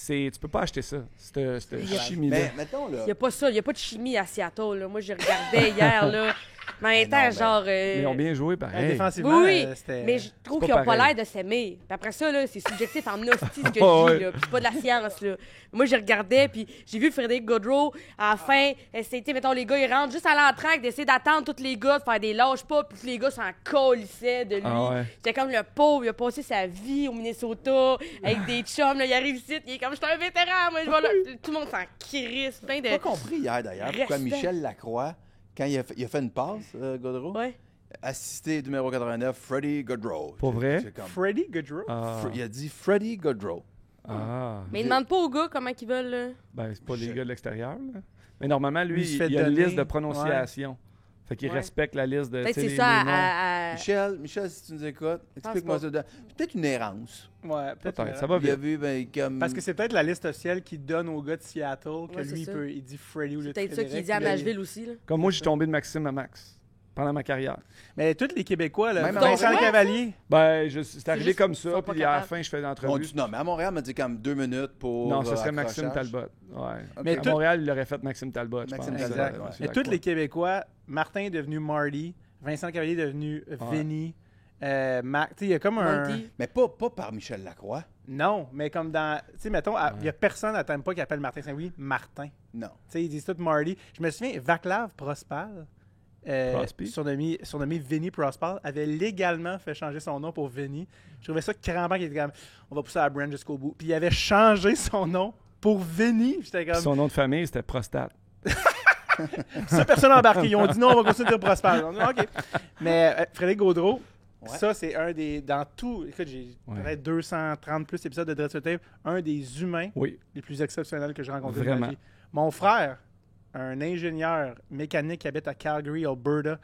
tu peux pas acheter ça. Cette chimie-là. Mais mettons, là. Il n'y a pas ça. Il n'y a pas de chimie à Seattle. Là. Moi, je regardais hier, là. Mais en même temps, non, genre... Mais ils ont bien joué, pareil. Défensivement, Oui, c'était... mais je trouve C'est qu'ils pas n'ont pas pareil. l'air de s'aimer. Puis après ça, là, c'est subjectif en hostie ce que Ouais. je dis. Là. Puis c'est pas de la science. Là. Moi, je regardais, puis j'ai vu Frédéric Gaudreau, à la fin, c'était, mettons, les gars, ils rentrent juste à l'entraque, d'essayer d'attendre tous les gars, de faire des lâches pas, puis tous les gars s'en colissaient de lui. Ah ouais. C'était comme le pauvre, il a passé sa vie au Minnesota avec des chums. Là, il arrive ici, il est comme, je suis un vétéran, moi, je vais là. Tout le monde s'en crisse, plein J'ai pas de... compris hier, d'ailleurs, pourquoi Respect. Michel Lacroix, quand il a fait une passe, Gaudreau, Ouais. assisté numéro 89, Freddie Gaudreau. Pour vrai? C'est comme- Freddie Gaudreau? Ah. Il a dit Freddie Gaudreau. Ah. Mais ils demandent pas aux gars comment ils veulent. Là. Ben, c'est pas les gars de l'extérieur, là. Mais normalement, lui, Lui, il se fait il y a une donner. liste de prononciation. Fait qu'il Ouais. respecte la liste de. Peut-être tu sais, c'est les- ça les noms. Michel, si tu nous écoutes, explique-moi pas. ça. Peut-être une errance. Ouais, Peut-être, ça va Il a vite. vu, ben, comme... Parce que c'est peut-être la liste officielle qu'il donne au gars de Seattle, que Ouais, lui, c'est ça. il dit Freddie ou le C'est peut-être ça qu'il dit à Nashville aussi. Là. Comme moi, j'ai tombé de Maxime à Max pendant ma carrière. Mais tous les Québécois, là, Même à Vincent Montréal, Cavalier, Ben, c'est arrivé juste comme qu'ils ça, sont pas puis à la capables. fin, je fais On l'entrevue. dit non, mais à Montréal, on m'a dit comme 2 minutes pour. Non, ce serait Maxime accrochage. Talbot. Ouais. Mais à tout- Montréal, il aurait fait Maxime Talbot, je Maxime pense. Talbot, exact. ouais. Je suis Mais d'accord. tous les Québécois, Martin est devenu Marty, Vincent Cavalier est devenu Vinny, Mac, tu sais, il y a comme un... Monty. Mais pas par Michel Lacroix. Non, mais comme dans... Tu sais, mettons, il y a personne à Tampa qui appelle Martin Saint-Louis Martin. Non. Tu sais, ils disent tout Marty. Je me souviens, Vaclav Prospal, Prospi? surnommé Vinny Prospal, avait légalement fait changer son nom pour Vinny. Je trouvais ça crampant qu'il était comme, on va pousser la brand jusqu'au bout. Puis il avait changé son nom pour Vinny. J'étais Puis comme, son nom de famille, c'était Prostate. ça, personne n'a embarqué. Ils ont dit non, on va continuer de dire Prospal. On a dit, OK. Mais Frédéric Gaudreau, Ouais. ça, c'est un des... Dans tout... Écoute, j'ai Ouais. peut-être 230 plus épisodes de Dread sur Tape. Un des humains Oui. les plus exceptionnels que j'ai rencontrés de ma Vraiment. vie. Mon frère, un ingénieur mécanique qui habite à Calgary, Alberta,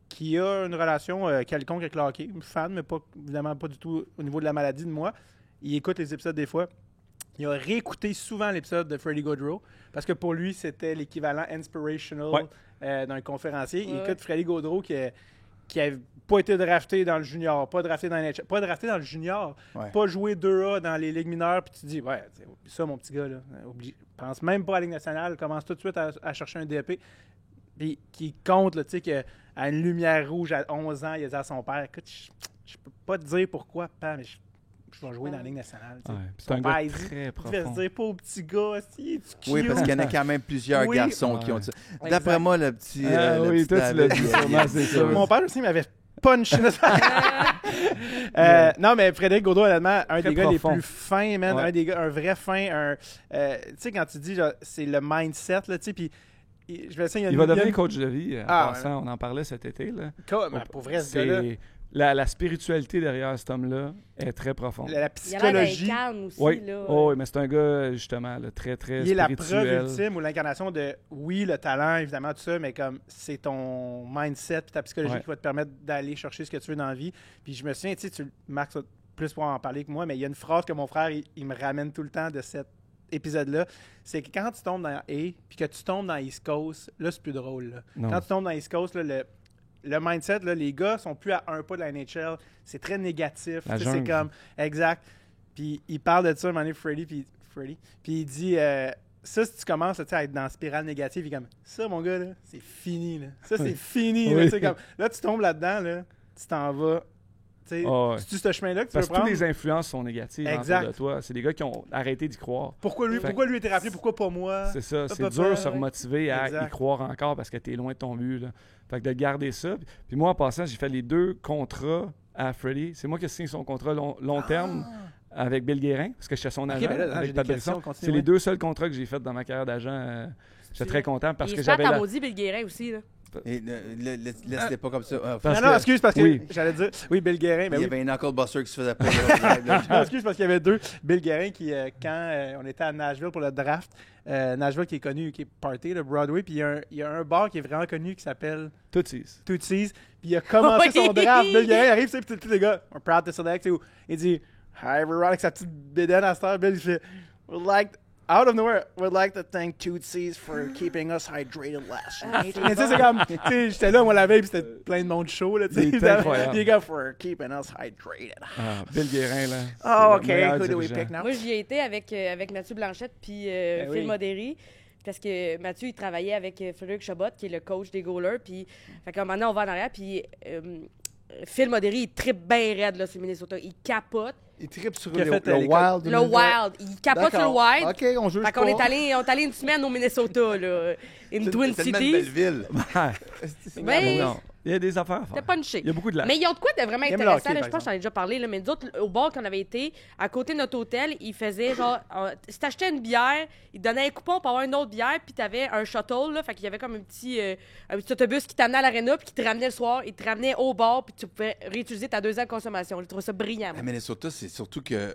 qui a une relation quelconque avec le hockey. Fan, mais pas, évidemment pas du tout au niveau de la maladie de moi. Il écoute les épisodes des fois. Il a réécouté souvent l'épisode de Freddie Gaudreau parce que pour lui, c'était l'équivalent inspirational d'un conférencier. Il Ouais. écoute Freddie Gaudreau qui a pas été drafté dans le junior, pas drafté dans NHL, pas drafté dans le junior, Ouais. pas joué 2A dans les ligues mineures, puis tu te dis, ouais, c'est ça, mon petit gars, là, pense même pas à la Ligue nationale, commence tout de suite à chercher un DP. Puis qui compte, là, tu sais, qu'à une lumière rouge à 11 ans, il a dit à son père, écoute, je peux pas te dire pourquoi, papa, mais je vais jouer dans la Ligue nationale. tu sais. Ouais. Puis c'est Son un père, gars il dit, très il devait profond. se dire, pas au petit gars, si, tu Oui, parce qu'il y en a quand même plusieurs Oui. garçons qui ont dit ça. Exact. D'après moi, le petit. Ah le oui, petit toi, tu l'as David, dit il a sûrement, dit c'est ça. sûr. Mon père aussi m'avait punch. Non, mais Frédéric Gaudreau, honnêtement, un Très des gars profond. les plus fins, man. Ouais. Un vrai fin. Tu sais, quand tu dis, genre, c'est le mindset, là, tu sais, puis je vais essayer. Il va devenir coach de vie. En Ah, passant, on en parlait cet été. Là. Pour vrai, ce gars-là. La spiritualité derrière cet homme-là est très profonde. La Il a l'air psychologie. d'un calme aussi, Oui, là. oui, mais c'est un gars, justement, là, très, très Il est la spirituel. preuve ultime ou l'incarnation de, oui, le talent, évidemment, tout ça, mais comme c'est ton mindset et ta psychologie Ouais. qui va te permettre d'aller chercher ce que tu veux dans la vie. Puis je me souviens, tu sais, Max va plus pouvoir en parler que moi, mais il y a une phrase que mon frère, il me ramène tout le temps de cet épisode-là. C'est que quand tu tombes dans A puis que tu tombes dans East Coast, là, c'est plus drôle. Là. Non. Quand tu tombes dans East Coast, là, le mindset, là, les gars sont plus à un pas de la NHL. C'est très négatif. La Tu sais, c'est jungle. comme... Exact. Puis il parle de ça, à un moment donné, Freddy, puis il dit... ça, si tu commences là, tu sais, à être dans la spirale négative, il est comme... Ça, mon gars, là, c'est fini. Là. Ça, c'est fini. Là, Oui. tu sais, comme, là, tu tombes là-dedans, là, tu t'en vas... Tu sais, Ah ouais. c'est-tu ce chemin-là que tu Parce veux que toutes prendre? les influences sont négatives Exact. autour de toi. C'est des gars qui ont arrêté d'y croire. Pourquoi lui a été rappelé? Pourquoi pas moi? C'est ça. C'est Papa, dur de se ouais. remotiver à Exact. y croire encore parce que tu es loin de ton but. Là. Fait que de garder ça. Puis moi, en passant, j'ai fait les 2 contrats à Freddy. C'est moi qui ai signé son contrat long terme avec Bill Guérin parce que j'étais son agent ben là, j'ai avec des Pat questions, Brisson. continue, C'est ouais. les 2 seuls contrats que j'ai faits dans ma carrière d'agent. J'étais très content parce Il que est smart j'avais à la... maudit, Bill Guérin aussi, là. Et laisse-les pas comme ça. Parce Non, que- excuse, parce que oui. j'allais dire... Oui, Bill Guérin, mais il y oui. avait un knuckle buster qui se faisait pas. Ah, excuse, parce qu'il y avait 2. Bill Guérin, qui, quand on était à Nashville pour le draft, Nashville qui est connu, qui est party, le Broadway, puis il y a un bar qui est vraiment connu qui s'appelle Tootsies. Tootsies, puis il a commencé Oui. son draft. Bill Guérin arrive, tu sais, puis tous les gars, we're proud to select, tu sais, il dit, hi everyone, avec sa petite bédaine à cette heure, Bill, il fait, out of nowhere, we'd like to thank Tootsies for keeping us hydrated last night. Mais tu sais, c'est comme, tu sais, j'étais là, moi, la veille, puis c'était plein de monde chaud, là, tu sais. Il était incroyable. Les gars, for keeping us hydrated. Ah, Bill Guérin, là. Oh, c'est OK, le meilleur who do we dirigeant. pick now? Moi, j'y ai été avec Mathieu Blanchette puis Ben Phil oui. Modéry. Parce que Mathieu, il travaillait avec Frédéric Chabot, qui est le coach des goalers. Puis, fait qu'à un moment donné, on va en arrière. Puis, Phil Modéry, il trippe bien raide, là, sur Minnesota. Il capote. Il tripe sur Qui a le fait, Wild. l'école- Le Wild. Il capote sur le Wild. OK, on juge Fait qu'on est allé une semaine au Minnesota, là. In Twin C'est tellement une belle Cities. ville. Mais Non, il y a des affaires à c'était faire. punché. Il y a beaucoup de lacs. Mais ils ont de quoi de vraiment Il aime le intéressant. hockey, Là, je pense que par j'en ai déjà parlé. Là, mais nous autres, au bar qu'on avait été, à côté de notre hôtel, ils faisaient genre... si t'achetais une bière, ils te donnaient un coupon pour avoir une autre bière, puis t'avais un shuttle. Là, fait qu'il y avait comme un petit autobus qui t'amenait à l'aréna, puis qui te ramenait le soir. Il te ramenait au bar, puis tu pouvais réutiliser ta 2 ans de consommation. Je trouve ça brillant. moi. À Minnesota, c'est surtout que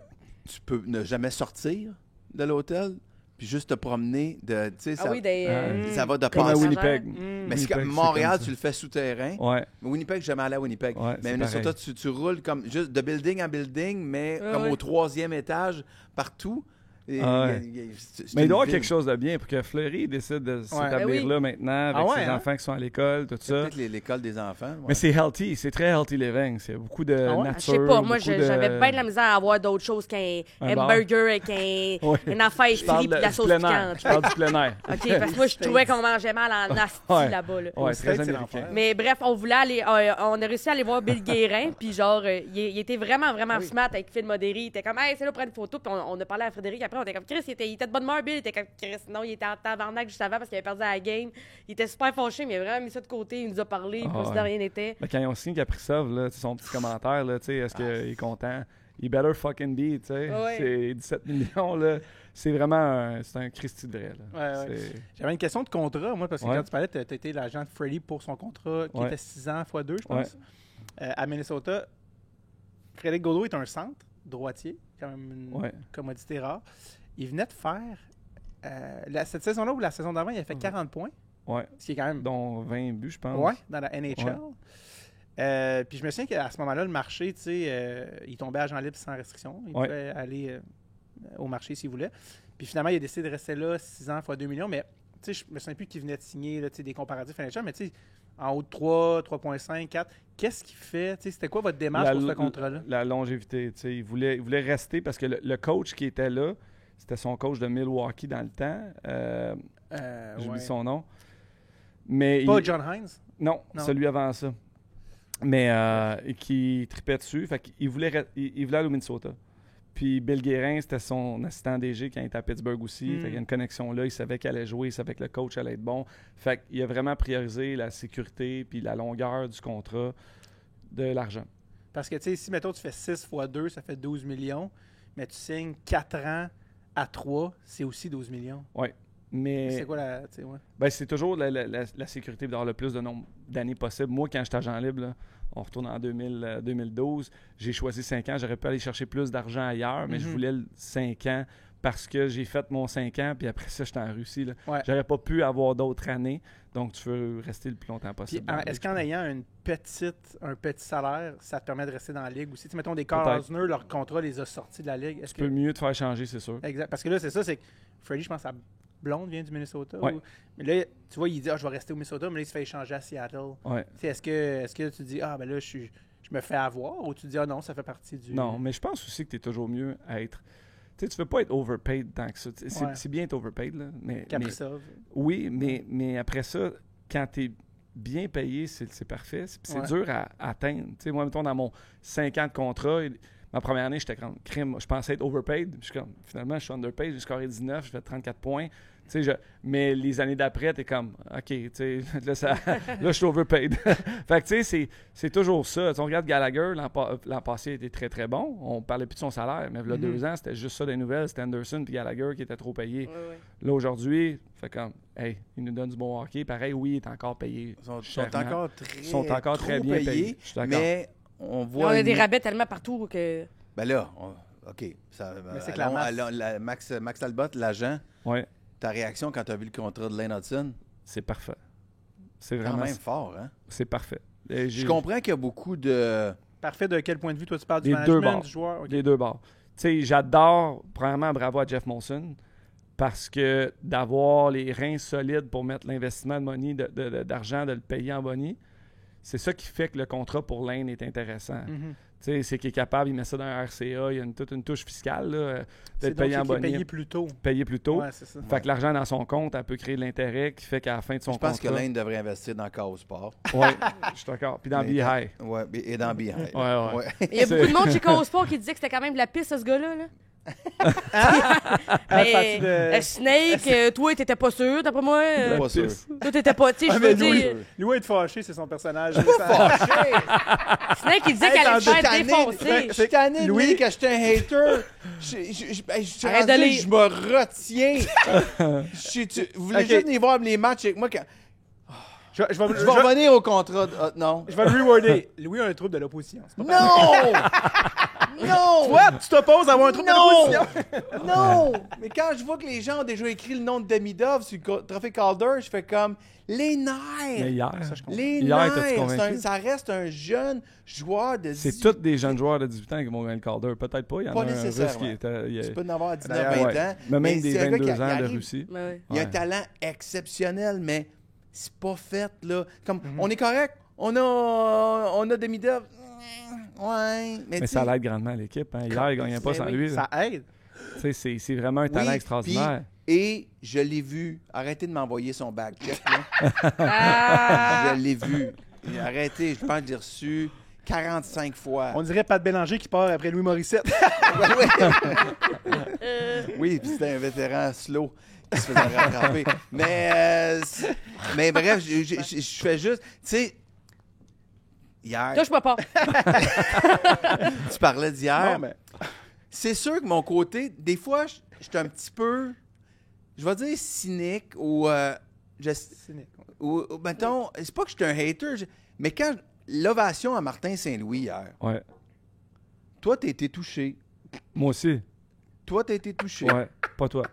tu peux ne jamais sortir de l'hôtel, puis juste te promener de. Tu sais, Ah oui, des... ça va de Comme à passer. Winnipeg. Mais c'est comme Winnipeg, Montréal, comme ça. tu le fais souterrain. Ouais. Mais Winnipeg, j'ai jamais allé à Winnipeg. Ouais, mais c'est Minnesota, pareil. tu roules comme juste de building en building, mais Ah comme ouais. au 3e étage, partout. Et Ah ouais. c'est Mais il une doit y avoir ville. quelque chose de bien pour que Fleury décide de s'établir Ben oui. là maintenant avec Ah ouais, ses hein? enfants qui sont à l'école, tout C'est ça. peut-être l'école des enfants. ouais. Mais c'est healthy, c'est très healthy living. C'est beaucoup de Ah ouais? nature. Je sais pas, moi, beaucoup de- j'avais bien de la misère à avoir d'autres choses qu'un Un bar. hamburger avec un, Ouais. une affaire Je parle frite puis de la du sauce plein air. piquante. Je parle du plein air. OK, parce que moi, je trouvais qu'on mangeait mal en asti Ouais. là-bas. Là. Ouais, States, très c'est américain. l'enfer. Mais bref, on voulait aller, on a réussi à aller voir Bill Guérin, puis genre, il était vraiment smart avec Phil Modéry. Il était comme, hey, c'est là, prendre une photo, puis on a parlé à Frédéric après, on était comme, Chris, il était de bonne humeur, Bill, il était comme, Chris, non, il était en tabarnak juste avant parce qu'il avait perdu la game. Il était super fâché, mais il a vraiment mis ça de côté, il nous a parlé, Ah comme si de ouais. rien n'était. Mais quand ils ont signé Kaprizov, là, tu sais, son petit commentaire, là, tu sais, est-ce qu'il est content? Il better fucking be, tu sais. Ouais. C'est 17 millions, là. C'est vraiment c'est un Christy de vrai, là. Ouais, ouais. C'est- J'avais une question de contrat, moi, parce que Ouais. quand tu parlais, tu as été l'agent de Freddy pour son contrat qui Ouais. était 6 ans x 2, je pense. À Minnesota, Frédéric Gaudreau est un centre, droitier, quand même une Ouais. commodité rare. Il venait de faire, cette saison-là ou la saison d'avant, il a fait 40 points, Ouais. ce qui est quand même Dont 20 buts, je pense. ouais, dans la NHL. Puis je me souviens qu'à ce moment-là, le marché, tu sais, il tombait agent libre sans restriction. Il Ouais. pouvait aller au marché s'il voulait. Puis finalement, il a décidé de rester là 6 ans x 2 millions. Mais tu sais, je me souviens plus qu'il venait de signer là, tu sais, des comparatifs financiers. Mais tu sais, en haut de 3, 3,5, 4, qu'est-ce qu'il fait? Tu sais, c'était quoi votre démarche pour ce contrat-là? La longévité, tu sais. Il voulait rester parce que le coach qui était là, c'était son coach de Milwaukee dans le temps. J'oublie Ouais. son nom. Mais Pas il- John Hines? Non, Non. celui avant ça. Mais qui tripait dessus. Fait qu'il voulait, il voulait aller au Minnesota. Puis Bill Guérin, c'était son assistant DG quand il était à Pittsburgh aussi. Fait qu'il y a une connexion là. Il savait qu'il allait jouer. Il savait que le coach allait être bon. Fait qu'il a vraiment priorisé la sécurité puis la longueur du contrat de l'argent. Parce que, tu sais, si, mettons, tu fais 6 x 2, ça fait 12 millions, mais tu signes 4 ans à 3, c'est aussi 12 millions. Oui. Mais C'est quoi la. Tu sais, ouais. ben, c'est toujours la sécurité d'avoir le plus de nombre d'années possible. Moi, quand j'étais agent libre, là, on retourne en 2012, j'ai choisi 5 ans. J'aurais pu aller chercher plus d'argent ailleurs, mais je voulais 5 ans parce que j'ai fait mon 5 ans, puis après ça, j'étais en Russie. Là. Ouais. J'aurais pas pu avoir d'autres années, donc tu veux rester le plus longtemps Puis, possible. est-ce qu'en ayant un petit salaire, ça te permet de rester dans la ligue aussi? Tu sais, mettons, des Peut-être. Carl Osner, leur contrat les a sortis de la ligue. Est-ce Tu peux mieux te faire changer, c'est sûr. Exact. Parce que là, c'est ça, c'est que Freddie, je pense, sa blonde vient du Minnesota. Ouais. Mais là, tu vois, il dit, je vais rester au Minnesota, mais là, il se fait échanger à Seattle. Ouais. Tu sais, est-ce que tu dis, ben là, je me fais avoir, ou tu dis, non, ça fait partie du. Non, mais je pense aussi que tu es toujours mieux à être. Tu sais, tu veux pas être overpaid tant que ça. C'est Ouais. c'est bien être overpaid, là. Mais Kaprizov. oui, mais après ça, quand tu es bien payé, c'est parfait. C'est Ouais. dur à atteindre. Tu sais, moi, mettons, dans mon 5 ans de contrat, ma première année, j'étais comme crime. Je pensais être overpaid. Puis je suis comme, finalement, je suis underpaid. J'ai scoré 19, je fais 34 points. Tu sais, mais les années d'après, t'es comme, OK, tu sais, là, je suis overpaid. Fait que, tu sais, c'est toujours ça. Tu sais, on regarde Gallagher, l'an passé, il était très, très bon. On parlait plus de son salaire, mais il y a 2 ans, c'était juste ça des nouvelles. C'était Anderson puis Gallagher qui étaient trop payés. Ouais. Là, aujourd'hui, fait comme, hey, il nous donne du bon hockey. Pareil, oui, il est encore payé. Ils sont chèrement. encore très bien payés, payés. Je suis d'accord. mais on On voit... a des rabais tellement partout que. Ben là, OK. Ça, Mais c'est que la masse. Max Talbot, l'agent, Ouais, ta réaction quand tu as vu le contrat de Lane Hudson, c'est parfait. C'est quand vraiment, même fort, hein? c'est parfait. Et Je comprends qu'il y a beaucoup de... Parfait, de quel point de vue, toi, tu parles du Les deux management, bords. du joueur? Ok. Les 2 bords. Tu sais, j'adore, premièrement, bravo à Jeff Molson, parce que d'avoir les reins solides pour mettre l'investissement de money, d'argent, de le payer en money, c'est ça qui fait que le contrat pour Lane est intéressant. Mhm. Tu sais, c'est qu'il est capable, il met ça dans un RCA, il y a toute une touche fiscale, là, C'est d'être donc payé en qui est bonnet, payé plus tôt. payé plus tôt. Ouais, c'est ça. Fait que l'argent dans son compte, elle peut créer de l'intérêt qui fait qu'à la fin de son Je pense contrat... que Lane devrait investir dans Chaos Sport. Oui, je suis d'accord. Puis dans Mais Beehive. Ouais, et dans Beehive. Ouais. Il y a beaucoup de monde chez Cospo qui disait que c'était quand même de la piste, ce gars-là. Là. partie de- Snake, toi, t'étais pas sûr, d'après moi. Pas sûr. Toi, t'étais pas. Tu sais, Ah, je mais veux Louis, dire. Louis est fâché, c'est son personnage. Snake, il disait qu'elle allait se faire défoncer. Je suis tanné de Louis- dire que j'étais un hater. Je suis Arrête de rendu, lire. je me retiens. Vous voulez Ok. juste venir voir les matchs avec moi? Je vais Je vais revenir au contrat. Non. je vais le rewarder. Louis a un trouble de l'opposition. C'est pas Non! Non! Toi, tu t'opposes à avoir un trouble de Non! l'opposition. Non! Mais quand je vois que les gens ont déjà écrit le nom de Demidov sur le trophée Calder, je fais comme les Mais nerfs! hier, Les Hier, t'as-tu nerfs! convaincu? Ça reste un jeune joueur de c'est 18. tous des jeunes joueurs de 18 ans qui vont gagner le Calder. Peut-être pas. Il y en Pas a un russe nécessairement. qui était... Tu peux en avoir 19-20 D'ailleurs, Ouais. ans. Mais même des c'est un gars 22 qui ans de arrive, Russie. Ouais, ouais. Il a un Ouais. talent exceptionnel, mais c'est pas fait, là. Comme, on est correct, on a Demidov. Ouais, Mais tu ça sais, l'aide grandement l'équipe. Hein. Hier, il ne gagnait pas Mais sans oui, lui. là. Ça aide. Tu sais, c'est vraiment un talent oui, extraordinaire. puis- et je l'ai vu. Arrêtez de m'envoyer son back check, là. Ah! Je l'ai vu. Et arrêtez, je pense que j'ai reçu 45 fois. On dirait Pat Bélanger qui part après Louis Morissette. Oui, puis c'était un vétéran slow qui se faisait rattraper. Mais bref, je fais juste... Tu sais, hier, Touche-moi pas. tu parlais d'hier. Non, mais C'est sûr que mon côté, des fois, je suis un petit peu, je vais dire cynique ou, cynique. ou mettons, c'est pas que je suis un hater, mais quand l'ovation à Martin Saint-Louis hier, Ouais. toi, t'as été touché. Moi aussi. Toi, t'as été touché. Ouais. Pas toi.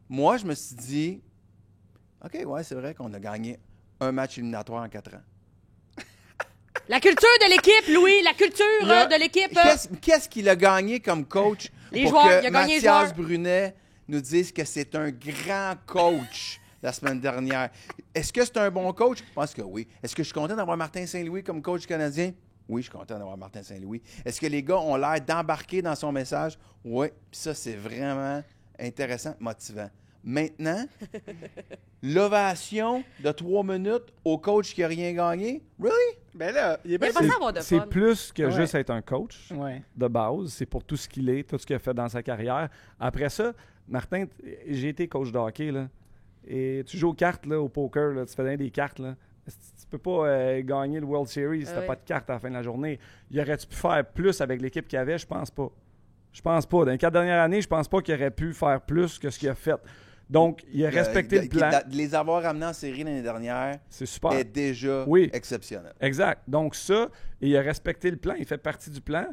Moi, je me suis dit, OK, ouais, c'est vrai qu'on a gagné un match éliminatoire en 4 ans. La culture de l'équipe, Louis. La culture Il a- de l'équipe. Qu'est-ce qu'il a gagné comme coach Les pour joueurs, que il a gagné les Mathias joueurs. Brunet nous dise que c'est un grand coach la semaine dernière? Est-ce que c'est un bon coach? Je pense que oui. Est-ce que je suis content d'avoir Martin Saint-Louis comme coach canadien? Oui, je suis content d'avoir Martin Saint-Louis. Est-ce que les gars ont l'air d'embarquer dans son message? Oui. Puis ça, c'est vraiment intéressant, motivant. Maintenant, l'ovation de 3 minutes au coach qui n'a rien gagné? Really? Ben là, il est bien. Il a pas ça avoir de C'est fun. plus que Ouais. juste être un coach Ouais. de base. C'est pour tout ce qu'il est, tout ce qu'il a fait dans sa carrière. Après ça, Martin, j'ai été coach de hockey, là. Et tu joues aux cartes, là, au poker, là, tu fais des cartes, là. Tu peux pas gagner le World Series si t'as ouais. pas de cartes à la fin de la journée. Il aurait-tu pu faire plus avec l'équipe qu'il avait? Je pense pas. Je pense pas. Dans les 4 dernières années, je pense pas qu'il aurait pu faire plus que ce qu'il a fait. Donc, il a respecté le plan. De les avoir ramenés en série l'année dernière C'est super. est déjà Oui. exceptionnel. Exact. Donc ça, et il a respecté le plan, il fait partie du plan,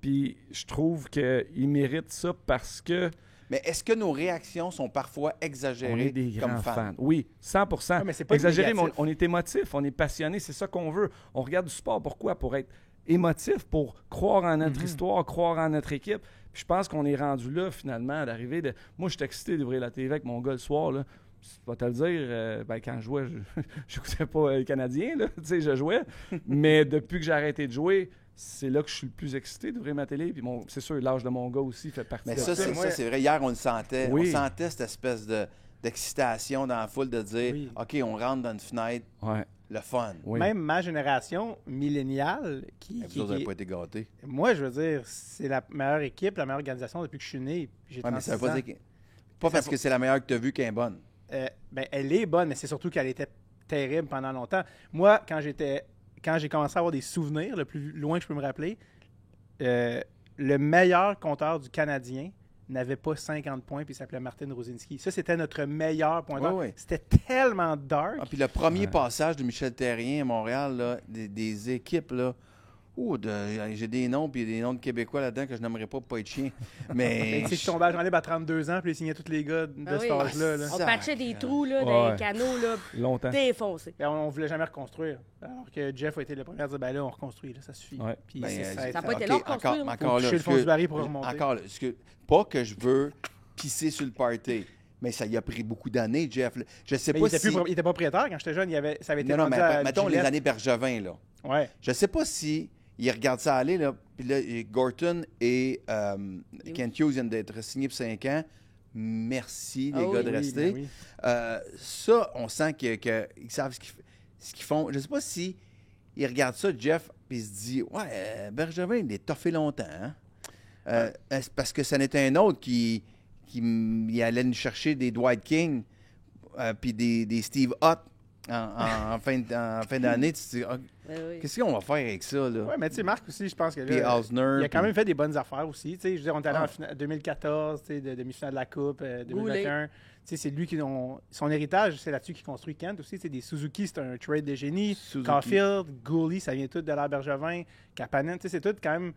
puis je trouve qu'il mérite ça parce que Mais est-ce que nos réactions sont parfois exagérées on est des comme grands fans? fans. Oui, 100%. Ouais, mais c'est pas Exagéré, mais négatif. on est émotif, on est passionné, c'est ça qu'on veut. On regarde du sport, pourquoi? Pour être émotif, pour croire en notre histoire, croire en notre équipe. Puis je pense qu'on est rendu là, finalement, d'arriver de... Moi, je suis excité d'ouvrir la TV avec mon gars le soir, là. Je vais te le dire, quand je jouais, je n'écoutais pas les Canadiens, là. Tu sais, je jouais. Mais depuis que j'ai arrêté de jouer, c'est là que je suis le plus excité d'ouvrir ma télé. Puis c'est sûr, l'âge de mon gars aussi fait partie Mais de ça, ça. c'est vrai. Hier, on le sentait. Oui. On sentait cette espèce d'excitation dans la foule de dire Oui. OK, on rentre dans une fenêtre, Ouais, le fun. oui. Même ma génération milléniale, Mais vous autres n'avez pas été gâtés. moi, je veux dire, c'est la meilleure équipe, la meilleure organisation depuis que je suis né. Puis j'ai Ouais, mais ça veut 36 pas ans. dire que... Pas parce que c'est la meilleure que tu as vue qu'elle est bonne. Ben, elle est bonne, mais c'est surtout qu'elle était terrible pendant longtemps. Moi, quand j'ai commencé à avoir des souvenirs, le plus loin que je peux me rappeler, le meilleur compteur du Canadien n'avait pas 50 points, puis il s'appelait Martin Rosinski. Ça, c'était notre meilleur pointeur. Ouais, ouais. C'était tellement dark. Ah, puis le premier passage de Michel Terrien à Montréal, là, des équipes, là, j'ai des noms, puis des noms de Québécois là-dedans que je n'aimerais pas pour pas être chien. Mais Tu sais, je tombais à Jean Libre à 32 ans, puis il signait tous les gars de Ah cet oui. âge-là. là. On patchait des trous là, Ouais. dans les canaux là, Longtemps. défoncés. Et on voulait jamais reconstruire. Alors que Jeff a été le premier à dire, ben là, on reconstruit, là, ça suffit. Ouais. Puis Ben, ça a ça a été- pas été OK, long de construire, là. encore Faut là. toucher le fond du baril pour remonter. Encore là. Pas que je veux pisser sur le party, mais ça y a pris beaucoup d'années, Jeff. Je sais Mais pas il était, si... il était propriétaire quand j'étais jeune. Ça avait été Non, vendu mais à mettons les Gillette. années Bergevin, là. Ouais. Je sais pas si il regarde ça aller, là. Puis là, Gorton et Kent Hughes viennent d'être signés pour 5 ans. Merci, les Ah gars, oui, de Oui, rester. ben oui. Ça, on sent qu'ils savent ce qu'ils font. Je sais pas si il regarde ça, Jeff, puis il se dit « Ouais, Bergevin, il est toffé longtemps. Hein? C'est parce que ça n'était un autre qui il allait nous chercher des Dwight King puis des Steve Ott en fin d'année. Tu te dis Ah, Oui. qu'est-ce qu'on va faire avec ça, là? Ouais, mais tu sais, Marc aussi, je pense que Puis là, Osner, il a quand puis- même fait des bonnes affaires aussi. Tu sais, je veux dire, on est allé Ah. en 2014, tu sais, de demi-finale de la Coupe, 2021. Tu sais, c'est lui son héritage, c'est là-dessus qu'il construit Kent aussi. Tu sais, des Suzuki, c'est un trade de génie. Suzuki. Caulfield, Gouli, ça vient tout de l'ère Bergevin. Kapanen, tu sais, c'est tout quand même.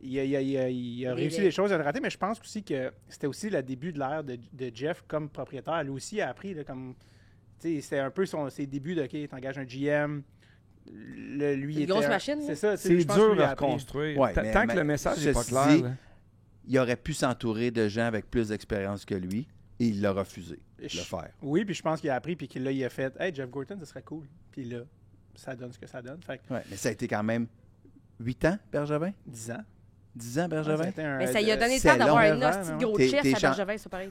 Il a réussi les- des choses, il a raté, mais je pense aussi que c'était aussi le début de l'ère de Jeff comme propriétaire. Lui aussi a appris, là, comme. Tu sais, c'était un peu ses débuts de, OK, t'engages un GM. Lui, Une était grosse un- machine, C'est là. ça. tu sais, C'est je pense que dur lui a à appris. reconstruire. Ouais, Tant mais que le message n'est pas ceci clair. dit, là. Il aurait pu s'entourer de gens avec plus d'expérience que lui et il l'a refusé de le faire. Oui, puis je pense qu'il a appris, puis qu'il là, il a fait Hey, Jeff Gorton, ça serait cool. Puis là, ça donne ce que ça donne. Fait que Ouais, mais ça a été quand même 8 ans, Bergevin? 10 ans. 10 ans, Bergevin? Mais ça lui a donné le c'est temps d'avoir long, un avant, hostie de hein. gros T'es- chest t'es à chan- Bergevin, c'est pareil.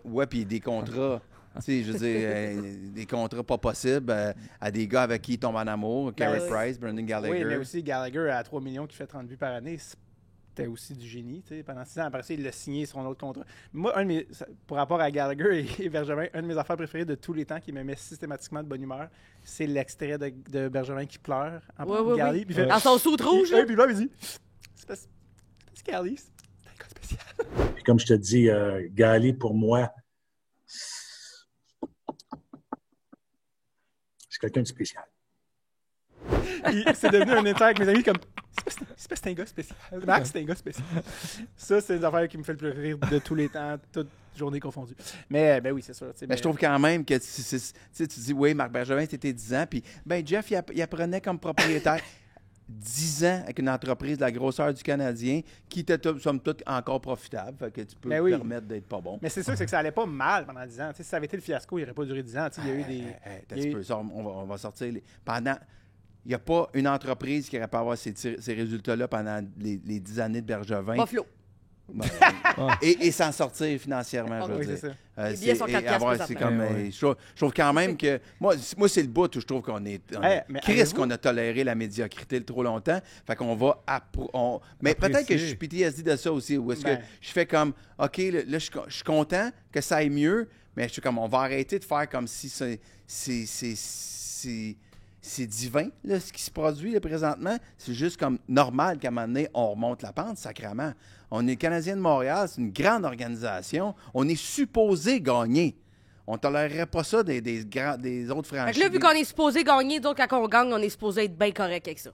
Ouais, puis des contrats. Tu sais, je veux dire, des contrats pas possibles à des gars avec qui il tombe en amour. Carey oui. Price, Brendan Gallagher. Oui, mais aussi Gallagher à 3 millions qui fait 30 buts par année, c'était aussi du génie. Tu sais. Pendant 6 ans, après ça, il l'a signé son autre contrat. Moi, pour rapport à Gallagher et Bergevin, une de mes affaires préférées de tous les temps qui me met systématiquement de bonne humeur, c'est l'extrait de Bergevin qui pleure en parlant de Gally. Puis il fait, Dans son soute rouge, là. puis là, il dit C'est parce que Gally, c'est un gars spécial. Puis comme je te dis, Gali, pour moi, c'est quelqu'un de spécial. Puis c'est devenu un inter avec mes amis comme c'est parce que c'est un gars spécial. Max, c'est un gars spécial. Ça, c'est une affaire qui me fait le plus rire de tous les temps, toute journée confondue. Mais ben oui, c'est sûr. Mais je trouve quand même que tu dis, oui, Marc Bergevin, c'était 10 ans. Puis, ben Jeff, il apprenait comme propriétaire 10 ans avec une entreprise de la grosseur du Canadien qui était, somme toute, encore profitable. Fait que tu peux Ben te oui. permettre d'être pas bon. Mais c'est sûr c'est que ça allait pas mal pendant 10 ans. Tu sais, si ça avait été le fiasco, il n'aurait pas duré 10 ans. Tu sais, il y a eu des. Hey, il y a t'as un eu- peu ça, on va sortir. Pendant. Il n'y a pas une entreprise qui n'aurait pas avoir ces résultats-là pendant les 10 années de Bergevin. Buffalo. Ben, et s'en sortir financièrement, je veux Oui, dire. c'est ça. Les billets sont 4 piastres c'est présentement. comme, Ouais. je trouve quand même que... Moi, c'est le bout où je trouve qu'on est... Mais Chris, avez-vous- qu'on a toléré la médiocrité trop longtemps. Fait qu'on va... Mais peut-être que je suis PTSD de ça aussi. Où est-ce Ben. que je fais comme... OK, là, je suis content que ça aille mieux, mais je suis comme... On va arrêter de faire comme si c'est divin, là, ce qui se produit là, présentement. C'est juste comme normal qu'à un moment donné, on remonte la pente, sacrément. On est Canadien de Montréal, c'est une grande organisation. On est supposé gagner. On tolérerait pas ça des autres Fait franchises. que là, vu qu'on est supposé gagner, donc quand on gagne, on est supposé être bien correct avec ça.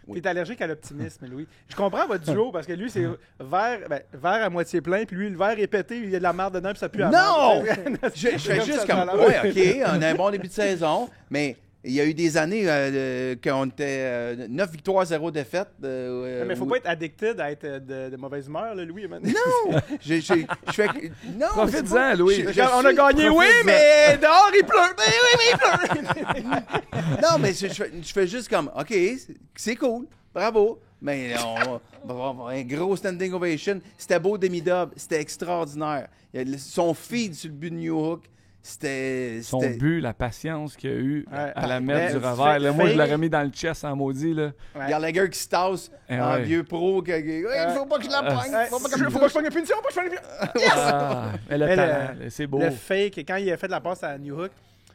Oui. T'es allergique à l'optimisme, Louis. Je comprends votre duo parce que lui, c'est verre à moitié plein, puis lui, le verre est pété, il y a de la merde dedans, puis ça pue à Non! merde. Je fais comme juste ça, comme, dans la- ouais, OK, on a un bon début de saison, mais il y a eu des années qu'on était 9 victoires, 0 défaites. Mais faut pas être addicted à être de mauvaise humeur, là, Louis. Non! Je fais... Non! Profites-en, c'est pas- Louis. On a gagné, oui, mais dehors, il pleut. Mais oui, mais il pleut. Non, mais je fais juste comme, OK, c'est cool, bravo, mais un gros standing ovation. C'était beau, Demi-Dub, c'était extraordinaire. Son feed sur le but de New Hook, c'était... Son but, la patience qu'il a eu Ouais. à la Mais mettre du revers. Là, moi, je fake- l'aurais mis dans le chest en maudit. Là. Ouais. Gallagher qui se tasse, Eh un ouais. vieux pro, il faut pas que je la pogne, Ouais, faut pas que faut pas que je prenne une punition, faut pas que je prenne une punition. Ah, mais le Mais talent, c'est beau. Le fake, quand il a fait la passe à New Hook,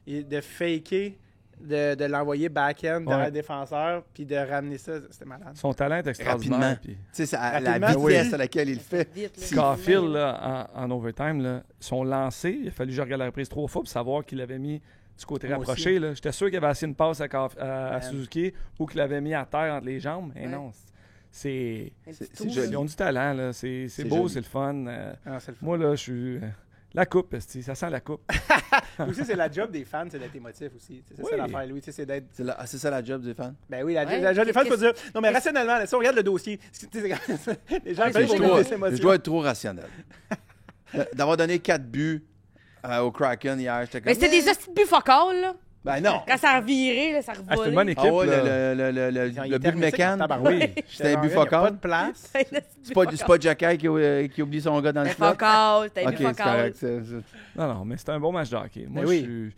de faker, de l'envoyer back-end derrière Ouais. le défenseur, puis de ramener ça, c'était malade. Son talent est extraordinaire. Rapidement. puis- Tu sais, c'est à la Rapidement, vitesse oui. à laquelle il le fait. Vite, là. Caulfield, là, en overtime, là, son lancé, il a fallu que je regarde la reprise 3 fois pour savoir qu'il l'avait mis du côté Moi rapproché. aussi. Là. J'étais sûr qu'il avait essayé une passe à Man. Suzuki ou qu'il l'avait mis à terre entre les jambes. Mais Ouais. non, c'est... Un C'est- petit c'est trou, joli. Ils ont du talent, là. C'est C'est beau, joli. c'est le fun. Ah, c'est le fun. Moi, là, je suis... la coupe, esti, ça sent la coupe. Aussi, c'est la job des fans, c'est d'être émotif aussi. C'est ça Oui. l'affaire, Louis. C'est d'être. C'est ça la job des fans? Ben oui, Ouais. la job des fans, faut Qu'est-ce- dire. Non, mais rationnellement, là, si on regarde le dossier, les gens Ouais, payent c'est pour trop- mettre des Je émotions. dois être trop rationnel. D'avoir donné 4 buts au Kraken hier, j'étais comme... Mais c'était des hosties de buts focales, là. Ben non! Quand ça a reviré, là, ça Ah, c'est une bonne revolait. équipe. Ah ouais, là. le but de Mécan, Oui. c'était un but Il n'y a pas focal. de place. C'est pas Jacky qui oublie son gars dans le C'était slot? focal, c'était un Ok, but c'est focal. correct. Non, non, mais c'était un bon match de hockey. Moi, Mais oui.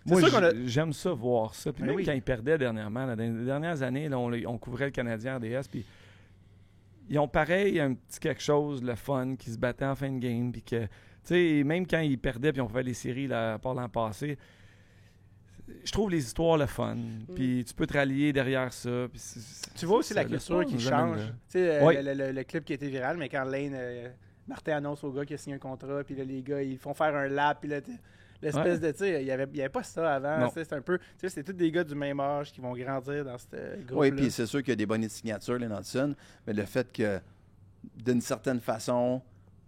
Moi, sûr qu'on a- j'aime ça, voir ça. Puis Mais même oui. quand ils perdaient dernièrement, là, dans les dernières années, là, on couvrait le Canadien RDS, puis ils ont pareil un petit quelque chose, le fun, qui se battait en fin de game, puis que, tu sais, même quand ils perdaient, puis on pouvait les séries, là, par l'an passé, je trouve les histoires le fun. Puis tu peux te rallier derrière ça. Puis Tu vois aussi ça, la le culture sport qui nous amène change. là. Tu sais, Oui. le clip qui a été viral, mais quand Lane, Martin annonce au gars qu'il a signé un contrat, puis là, les gars, ils font faire un lap, puis là, l'espèce de, tu sais, il y avait pas ça avant. Non. Tu sais, c'est un peu, tu sais, c'est tous des gars du même âge qui vont grandir dans ce groupe-là. Oui, puis c'est sûr qu'il y a des bonnes signatures, les Nansen, mais le fait que, d'une certaine façon,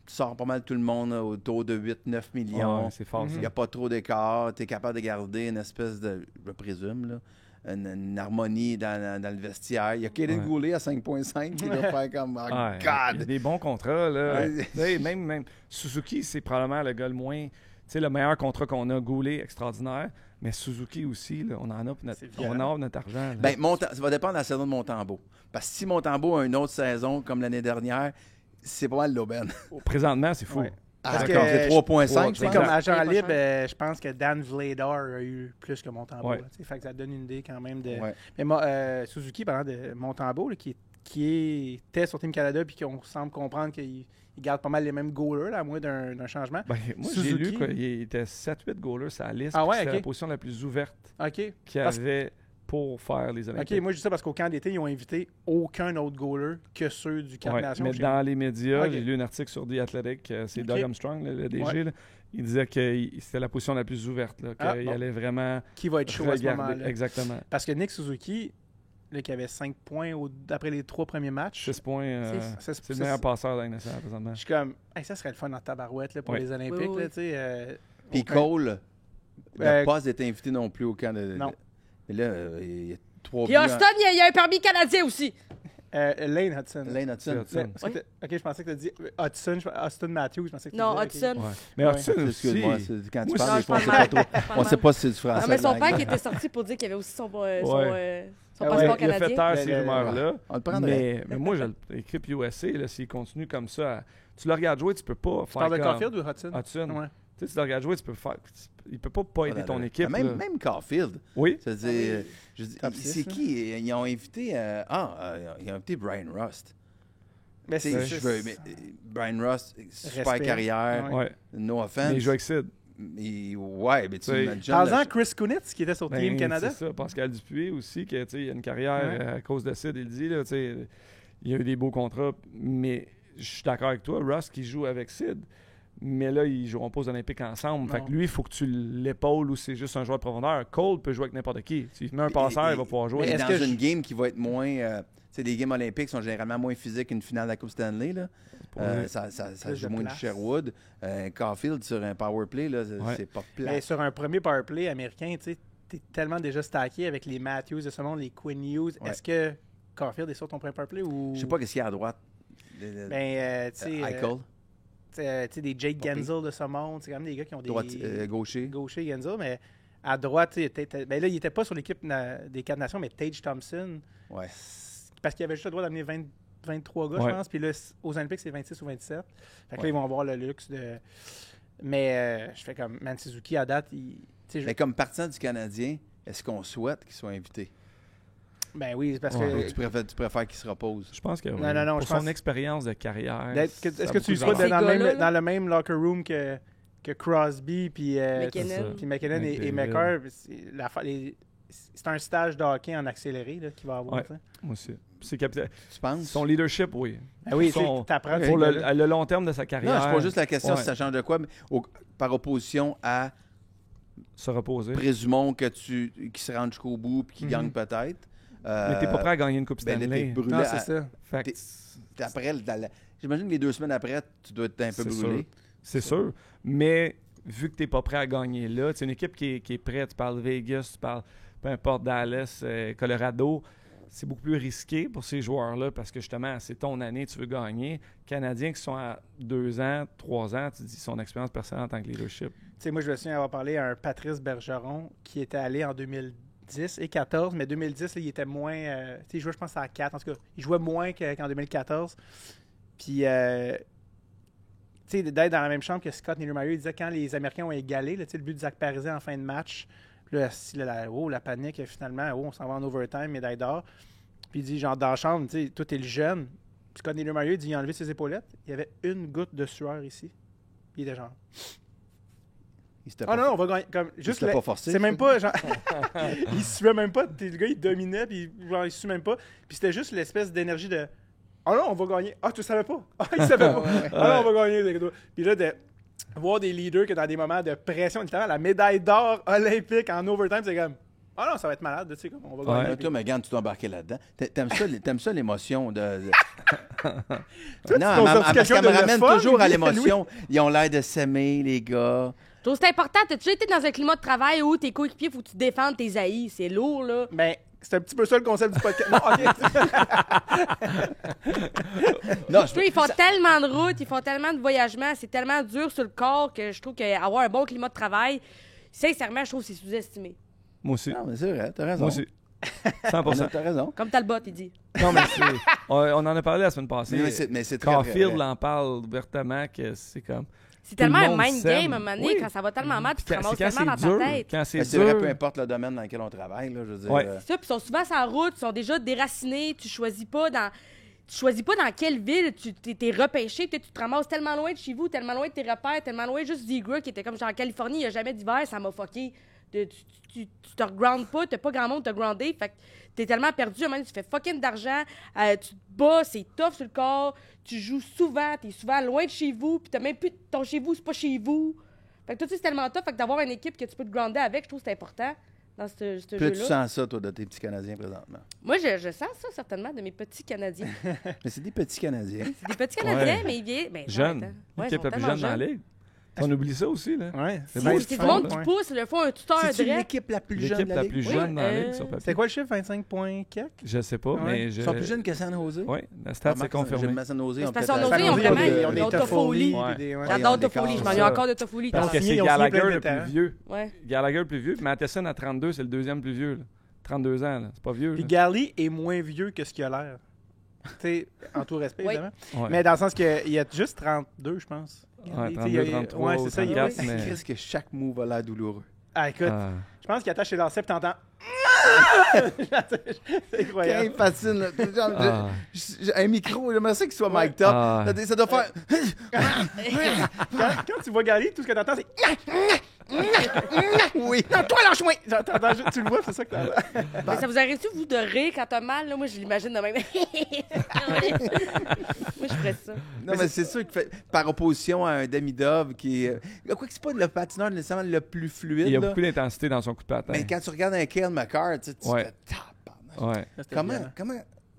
tu sors pas mal tout le monde là, autour de 8-9 millions. Ouais, c'est fort, ça. Il n'y a pas trop d'écart. Tu es capable de garder une espèce de, je présume, là, une harmonie dans le vestiaire. Il y a Kaden Ouais. Goulet à 5,5 qui doit faire comme oh, Ah, il y a God! des bons contrats. Là. Ouais. Tu sais, même Suzuki, c'est probablement le gars le moins. Tu sais, le meilleur contrat qu'on a, Goulet, extraordinaire. Mais Suzuki aussi, là, on en a pour notre, C'est on en a violent. pour notre argent. là. Ben, ça va dépendre de la saison de Montembeault. Parce que si Montembeault a une autre saison comme l'année dernière, c'est pas mal l'aubaine. Présentement, c'est fou. Ouais. Ah, Parce d'accord, que c'est 3,5, C'est je comme pense. agent L'année libre, prochaine. je pense que Dan Vladar a eu plus que Montembeault. Ouais. Là, tu sais, fait que ça donne une idée quand même de. Ouais. Mais Suzuki, parlant de Montembeault, là, qui était sur Team Canada puis qu'on semble comprendre qu'il garde pas mal les mêmes goalers, là, à moins d'un changement. Ben, moi, j'ai Suzuki. lu qu'il était 7-8 goalers sur la liste. Ah ouais, puis c'était ok. la position la plus ouverte OK. qu'il y Parce- avait pour faire les Olympiques. OK, moi je dis ça parce qu'au camp d'été, ils ont invité aucun autre goaler que ceux du camp Ouais, Nations. mais dans les médias, Ok. j'ai lu un article sur The Athletic, c'est Ok. Doug Armstrong, le DG, Ouais. là, il disait que c'était la position la plus ouverte, qu'il Ah, bon. allait vraiment Qui va être chaud à ce regarder. moment-là. Exactement. Parce que Nick Suzuki, là, qui avait 5 points après les 3 premiers matchs, 6 points, c'est- c'est le meilleur passeur dans la nationale présentement. je suis comme, hey, ça serait le fun en tabarouette là, pour Ouais. les Olympiques. Oui, oui. Là, tu sais, Puis aucun- Cole n'a Euh, pas été invité non plus au camp de. Non. Mais là, il y a 3 Puis Austin, il y a un permis canadien aussi. Lane Hudson. Lane Hudson. C'est Hudson. Est-ce que ok, je pensais que tu as dit Hudson, Austin Matthews. Je pensais que tu Non, disais, ok. Hudson. Ouais. Mais Ouais. Hudson aussi, Excuse-moi, c'est- quand tu Moi, parles, Non, des je fois, on parle sait pas mal. trop. On sait pas si c'est du français. Non, mais son de père langue. qui était sorti pour dire qu'il avait aussi son Ouais. Ah passeport ouais, il a fait canadien. taire ces Le- rumeurs-là. On le prendrait. Mais moi, l'équipe USA, là, s'il continue comme ça, tu le regardes jouer, tu peux pas Tu faire parles de comme Caulfield ou Hudson? Hudson. Ouais. Tu sais, tu le regardes jouer, tu peux faire. Il peut pas aider ton équipe. là. Même Caulfield. Oui. C'est-à-dire, je dis, Top c'est 6, qui? Ils ont invité... ils ont invité Brian Rust. Mais Tu sais, c'est- Brian Rust, super Respect. carrière, Ouais. Ouais. no Mais offense. il joue avec Sid. Ouais, mais tu Oui. imagines... Parle-en Chris Kunitz qui était sur Ben, Team Canada. C'est ça. Pascal Dupuis aussi, qui il a une carrière Ouais. à cause de Sid, il le dit. Là, tu sais, il a eu des beaux contrats, mais je suis d'accord avec toi. Russ qui joue avec Sid. Mais là, ils joueront pas aux Olympiques ensemble. Fait Non. que lui, il faut que tu l'épaules ou c'est juste un joueur de profondeur. Cole peut jouer avec n'importe qui. S'il met un passeur, il va pouvoir jouer. Mais Et est-ce dans que une game qui va être moins... tu sais, les games olympiques sont généralement moins physiques qu'une finale de la Coupe Stanley. Là. Ça Plus joue de moins du place. Sherwood. Caulfield sur un power play, là, c'est pas plat. Mais sur un premier powerplay américain, tu sais, t'es tellement déjà stacké avec les Matthews de ce monde, les Quinn Hughes. Ouais. Est-ce que Caulfield est sur ton premier powerplay ou... Je sais pas qu'est-ce qu'il y a à droite. Ben, tu sais... Eichel, tu sais, des Jake Pas pire. Genzel de ce monde, c'est quand même des gars qui ont des... gaucher. Gaucher Genzel, mais à droite, tu sais, ben là, il était pas sur l'équipe des 4 nations, mais Tage Thompson, Ouais. parce qu'il avait juste le droit d'amener 23 gars, Ouais. je pense, puis là, aux Olympiques, c'est 26 ou 27. Fait que Ouais. là, ils vont avoir le luxe de... Mais je fais comme, man, Suzuki, à date, tu sais, Mais comme partisan du Canadien, est-ce qu'on souhaite qu'il soit invité? ben oui, c'est parce Ouais. Ou que... tu préfères qu'il se repose? Je pense que oui. Non, pour je son pense- expérience de carrière. Est-ce ça a que tu le beaucoup souhaites de dans, Ces le gars-là, même, là. dans le même locker room que Crosby, puis McKinnon. puis McKinnon et McDavid. McCarr? C'est un stage de hockey en accéléré là, qu'il va avoir. Ouais. tu sais. Moi aussi. C'est capital. Tu penses? Son leadership, oui. Ben oui, tu Son- sais, t'apprends. Pour ces le, gars-là. le long terme de sa carrière. Non, c'est pas juste la question Ouais. si ça change de quoi, mais par opposition à, Se reposer. présumons que qu'il se rende jusqu'au bout puis qu'il Mhm. gagne peut-être. Mais t'es pas prêt à gagner une Coupe Ben, là, t'es Stanley. brûlé. Non, c'est ça. Fait que Après, j'imagine que les 2 semaines après, tu dois être un peu C'est brûlé. c'est sûr. Mais vu que t'es pas prêt à gagner là, c'est une équipe qui est prête. Tu parles Vegas, tu parles peu importe Dallas, Colorado. C'est beaucoup plus risqué pour ces joueurs-là parce que justement, c'est ton année, tu veux gagner. Canadiens qui sont à 2 ans, 3 ans, tu dis son expérience personnelle en tant que leadership. Tu sais, moi, je me souviens avoir parlé à un Patrice Bergeron qui était allé en 2010 et 2014, mais 2010, là, il était moins... tu sais, il jouait, je pense, à 4. En tout cas, il jouait moins qu'en 2014. Puis, tu sais, d'être dans la même chambre que Scott Niedermayer, il disait quand les Américains ont égalé, là, tu sais, le but de Zach Parise en fin de match, puis là, la panique, finalement, on s'en va en overtime, médaille d'or. Puis il dit, genre, dans la chambre, tu sais, toi, t'es le jeune. Puis Scott Niedermayer, il dit, il a enlevé ses épaulettes. Il y avait une goutte de sueur ici. Puis il était genre... Il s'était Ah pas- non, on va gagner. Comme, il juste s'était pas forcé. c'est même pas genre. Il suait même pas. Le gars, il dominait, puis genre, il suait même pas. Puis c'était juste l'espèce d'énergie de. Ah non, on va gagner. Ah, tu le savais pas. Ah, il savait pas. Ah non, on va gagner. Puis là, de voir des leaders que dans des moments de pression, littéralement, la médaille d'or olympique en overtime, c'est comme. Ah non, ça va être malade, tu sais, comme on va Ouais. gagner. Toi, Megan, tu dois embarquer là-dedans. T'aimes ça l'émotion de... tu Non, considères-tu parce quelqu'un qu'elle de me le ramène fun, toujours à lui? l'émotion. Ils ont l'air de s'aimer, les gars. Je trouve que c'est important. T'as déjà été dans un climat de travail où tes coéquipiers, faut que tu défendes tes haïs. C'est lourd, là. Ben, c'est un petit peu ça le concept du podcast. Non, ok. Non, Tu sais, ils font tellement de routes, ils font tellement de voyagements, c'est tellement dur sur le corps que je trouve qu'avoir un bon climat de travail, sincèrement, je trouve que c'est sous-estimé. Moi aussi. Non, mais c'est vrai, t'as raison. Moi aussi. 100%. T'as raison. Comme Talbot, il dit. Non, mais on en a parlé la semaine passée. Mais c'est très, très Caulfield vrai. en parle ouvertement que c'est comme... C'est Tout le tellement un monde mind s'aime. game à un moment donné, Oui. quand ça va tellement mal, tu te Quand- ramasses c'est quand tellement dans c'est dur. ta tête. Quand c'est Ben, c'est vrai, dur. peu importe le domaine dans lequel on travaille, là, je veux dire. Ouais. Ça, puis ils sont souvent sur la route, ils sont déjà déracinés, tu choisis pas dans quelle ville tu t'es repêché, tu te ramasses tellement loin de chez vous, tellement loin de tes repères, tellement loin juste d'Eagle qui était comme genre en Californie, il n'y a jamais d'hiver, ça m'a fucké. Tu te regroundes pas, t'as pas grand monde te grounder, fait que t'es tellement perdu, à un moment donné, tu fais fucking d'argent, tu te bats, c'est tough sur le corps, tu joues souvent, t'es souvent loin de chez vous, puis t'as même plus ton chez vous, c'est pas chez vous. Fait que tout ça, c'est tellement tough, fait que d'avoir une équipe que tu peux te grounder avec, je trouve que c'est important dans ce Puis là, tu jeu-là. sens ça, toi, de tes petits Canadiens présentement. Moi, je sens ça certainement de mes petits Canadiens. Mais c'est des petits Canadiens. C'est des petits Canadiens, Ouais. mais ils viennent. Ben, Jeune. ouais, L'équipe ils la sont plus tellement jeune dans la ligue. On oublie ça aussi, là. Ouais. C'est C'est bien c'est du du fun, monde là. qui pousse, le font un tuteur C'est direct. l'équipe la plus jeune L'équipe de la la ligue. plus Oui, jeune dans la ligue, sur C'est papier. quoi le chiffre, 25 points quelques? Je sais pas, Ouais. mais Ils sont plus jeunes que San Jose. Oui, la stat, c'est confirmé. San Jose, Mais on c'est parce peut-être San Jose, à- ils ont vraiment- Ils ont ils des ont Toffoli. Toffoli. puis des- ouais. ils J'adore ont des Toffoli, je cartes, m'en ai ça. encore de Toffoli. Parce que Ils c'est ont signé Gallagher plein de le plus vétérans. vieux. Ouais. Gallagher le plus vieux. Puis Matheson à 32, c'est le deuxième plus vieux. là. 32 ans, là. C'est pas vieux. Puis là. Gally est moins vieux que ce qu'il a l'air. Tu sais, en tout respect, Oui. évidemment. Ouais. Mais dans le sens qu'il y a juste 32, je pense. Ouais, Tu sais, 32, il y a- 33, ouais, c'est ça. il y a- 34, mais- Chris, que chaque move a l'air douloureux. Ah, écoute, Ah. je pense qu'il attache ses lacets, puis t'entends. C'est Quand incroyable. il patine, là, Ah. un micro, j'aimerais ça qu'il soit mic'd up. Ah. Ça doit faire... Quand tu vois Gali, tout ce que t'entends, c'est Oui. non, toi, lâche-moi! Tu le vois, c'est ça que t'entends. Mais ça vous arrive-tu, vous, de rire quand t'as mal? Là? Moi, je l'imagine de même. Moi, je ferais ça. Non, mais c'est sûr que par opposition à un demi-dove qui est... Quoi que c'est pas le patineur nécessairement le plus fluide, Il y a là. beaucoup d'intensité dans son coup de patin. Mais quand tu regardes un Cale McCart, tu Ouais. fais tabarnak. Ouais.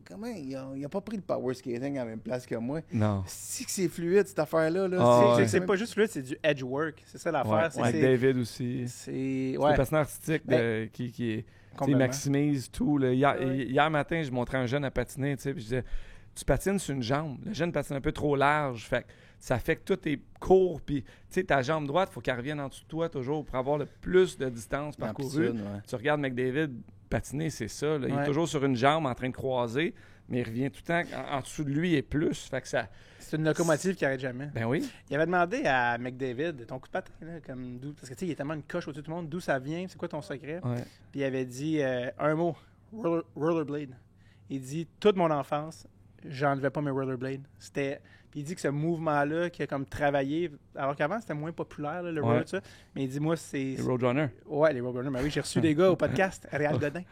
Comment il a pas pris le power skating à la même place que moi? Non. Si que c'est fluide, cette affaire-là. Là, Ah, ouais. C'est pas juste fluide, c'est du edge work. C'est ça l'affaire. Ouais. C'est- Avec c'est- David aussi. C'est. C'est Ouais. le patineur artistique qui tu sais, Complètement. maximise tout. Là. Hier matin, je montrais un jeune à patiner, tu sais, puis je disais, tu patines sur une jambe. Le jeune patine un peu trop large, fait que ça fait que tout est court, puis tu sais, ta jambe droite, il faut qu'elle revienne en dessous de toi toujours pour avoir le plus de distance parcourue. Amplitude, ouais. Tu regardes McDavid patiner, c'est ça. Là. Il Ouais. est toujours sur une jambe en train de croiser, mais il revient tout le temps en dessous de lui et plus. Fait que ça... C'est une locomotive qui arrête jamais. Ben oui. Il avait demandé à McDavid, ton coup de patin, là, comme d'où. Parce que tu sais, il est tellement une coche au-dessus de tout le monde, d'où ça vient, c'est quoi ton secret? Ouais. Puis il avait dit un mot, rollerblade. Il dit, toute mon enfance, j'enlevais pas mes rollerblades. C'était. Puis il dit que ce mouvement-là qui a comme travaillé, alors qu'avant c'était moins populaire, là, le Ouais. roller, tout ça. Mais il dit, moi, c'est. Les Roadrunner. Ouais, les roadrunners. Ben oui, j'ai reçu des gars au podcast, Réal Godin.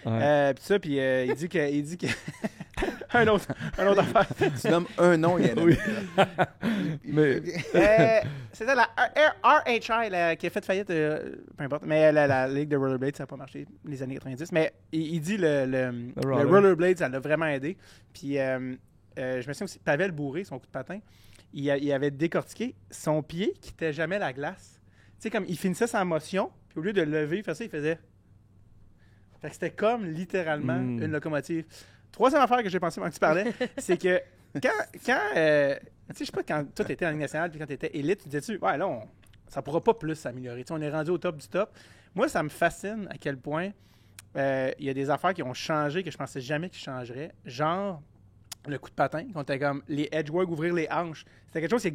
Ouais. Puis ça, puis il dit que. un autre affaire. Tu nommes un nom, il y en a. Oui. Mais C'était la RHI qui a fait faillite, peu importe. Mais la Ligue de Rollerblades, ça n'a pas marché les années 90. Mais il dit le roller. Rollerblades, ça l'a vraiment aidé. Puis je me souviens aussi, Pavel Bourré, son coup de patin, il avait décortiqué son pied qui quittait jamais la glace. Tu sais, comme il finissait sa motion, puis au lieu de lever, il faisait. Fait que c'était comme littéralement une locomotive. Troisième affaire que j'ai pensé pendant que tu parlais, c'est que quand tu sais, je sais pas, quand toi t'étais en Ligue nationale puis quand t'étais élite, tu disais-tu, ouais, là, ça pourra pas plus s'améliorer. Tu sais, on est rendu au top du top. Moi, ça me fascine à quel point il y a des affaires qui ont changé que je pensais jamais qu'ils changeraient. Genre, le coup de patin, quand t'es comme les edgework, ouvrir les hanches. C'était quelque chose qui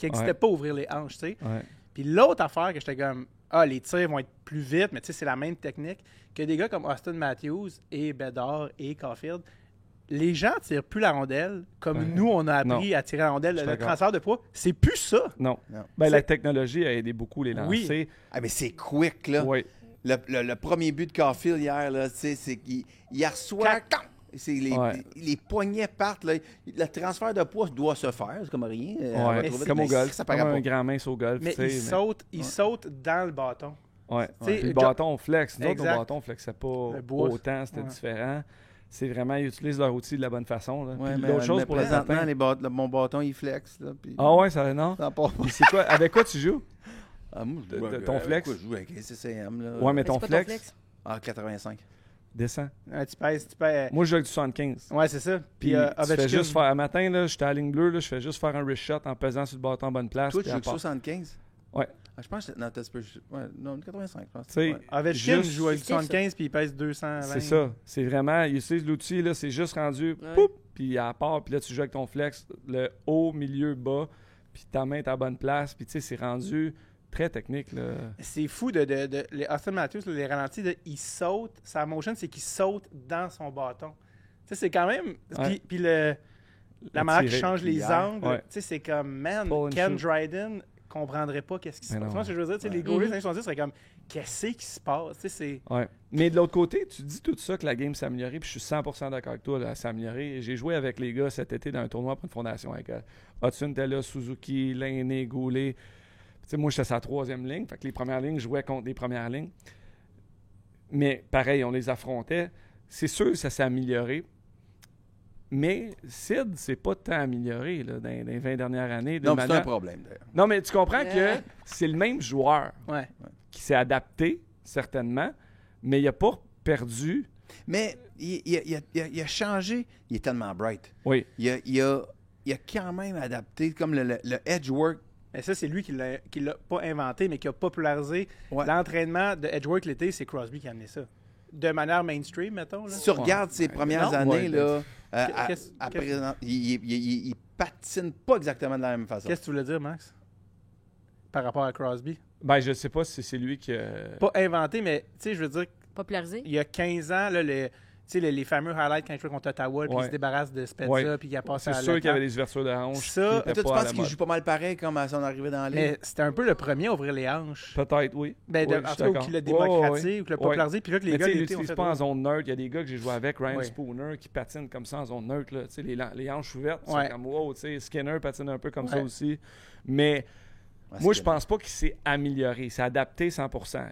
existait pas, ouvrir les hanches, tu sais. ouais. Puis l'autre affaire que j'étais comme, les tirs vont être plus vite, mais tu sais, c'est la même technique que des gars comme Austin Matthews et Bedard et Caulfield. Les gens tirent plus la rondelle comme Ouais. nous, on a appris Non. à tirer la rondelle. Je suis Le d'accord. transfert de poids, c'est plus ça. Non. Non. Ben, C'est- la technologie a aidé beaucoup les Oui. lancers. Ah, mais c'est quick, là. Oui. Le premier but de Caulfield hier, là, tu sais, c'est qu'il reçoit. C'est Ouais. les poignets partent. Là. Le transfert de poids doit se faire, c'est comme rien. On va Ouais. trouver, Comme mais au golf. Ça Comme paraît un pas. grand mince au golf. Mais tu sais, il saute dans le bâton. Ouais. Tu sais, Puis le John- bâton flex. Nous autres, Exact. nos bâtons flexaient pas Le bois, autant, c'était ouais. différent. C'est vraiment, ils utilisent leur outil de la bonne façon. Là. Ouais, Puis mais, l'autre chose mais pour le présentement, patin. mon bâton, il flex. Là, puis Ah ouais, ça non? ça part pas. Puis c'est quoi? Avec quoi tu joues? Ah, moi, je joue avec- ton flex? Je joue avec un CCM. Là. Ouais, mais Mais ton c'est pas flex, Ah, 85. descend. Tu pèses. Moi, je joue avec du 75. Ouais, c'est ça. Puis Puis tu fais Ovechkin, juste faire, un matin, là, j'étais à la ligne bleue, là, je fais juste faire un wrist shot en pesant sur le bâton en bonne place. Toi, puis tu joues à avec part. 75? Ouais. Ah, je pense que non, t'as peu. Ouais, non, 85, je pense. Tu sais, Ouais. Ovechkin juste- joue avec C'est ça. 75 puis il pèse 220. C'est ça. C'est vraiment, il utilise l'outil, là, c'est juste rendu, Ouais. poup, puis à part, puis là, tu joues avec ton flex, le haut, milieu, bas, puis ta main est à la bonne place, puis tu sais, c'est rendu très technique, là. C'est fou de les Austin Matthews, là, les ralentis, il saute. Sa motion, c'est qu'il saute dans son bâton. Tu sais, c'est quand même. Ouais. Puis la manière qu'il tiré, change les hier. angles, Ouais. tu sais, c'est comme, man, Pull and Ken shoot. Dryden comprendrait pas qu'est-ce qui se Mais passe. non. Tu vois ce que je veux dire? Tu sais, les gars des années 70 seraient comme, qu'est-ce qui se passe? Tu sais, c'est. Ouais. Mais de l'autre côté, tu dis tout ça que la game s'est améliorée, puis je suis 100% d'accord avec toi, là, elle s'est améliorée. J'ai joué avec les gars cet été dans un tournoi pour une fondation avec Hudson, Tella, Suzuki, Lainé, Goulet. Tu sais, moi, j'étais sa troisième ligne, fait que les premières lignes, je jouais contre les premières lignes. Mais pareil, on les affrontait. C'est sûr que ça s'est amélioré. Mais Sid, c'est pas tant amélioré là, dans les 20 dernières années. d'une Non, mais c'est un manière- problème, d'ailleurs. Non, mais tu comprends Ouais. que c'est le même joueur Ouais. qui s'est adapté, certainement, mais il n'a pas perdu. Mais il a changé. Il est tellement bright. Oui. Il a quand même adapté, comme le edge work. Mais ça, c'est lui qui l'a pas inventé, mais qui a popularisé Ouais. l'entraînement de Edgework l'été. C'est Crosby qui a amené ça. De manière mainstream, mettons. Là. Si tu regardes ses premières Non? années, Ouais, là, Qu'est-ce- à présent, il patine pas exactement de la même façon. Qu'est-ce que tu voulais dire, Max? Par rapport à Crosby? Ben, je sais pas si c'est lui qui. Pas inventé, mais tu sais, je veux dire, Popularisé. Il y a 15 ans, là, les fameux highlights quand il joue contre Ottawa, puis il se débarrasse de Spezza, puis il a passé C'est à sûr qu'il y avait des ouvertures de hanches. Ça, Toi, tu penses qu'il joue pas mal pareil comme à son arrivée dans la ligue? Mais c'était un peu le premier à ouvrir les hanches. Peut-être, oui. Ben, Oui, en je suis tout cas, ou d'accord. qui l'a démocratisé, Ouais. ou qui l'a popularisé, puis là, que les Mais gars tu sais, il l'été ont l'utilise fait... pas en zone neutre. Il y a des gars que j'ai joué avec, Ryan Ouais. Spooner, qui patinent comme ça en zone neutre. Là. Tu sais, les hanches ouvertes, Ouais. c'est comme wow. Tu sais, Skinner patine un peu comme ça Ouais. aussi. Mais Ouais, moi, c'est je pense pas qu'il s'est amélioré. Il s'est adapté 100%.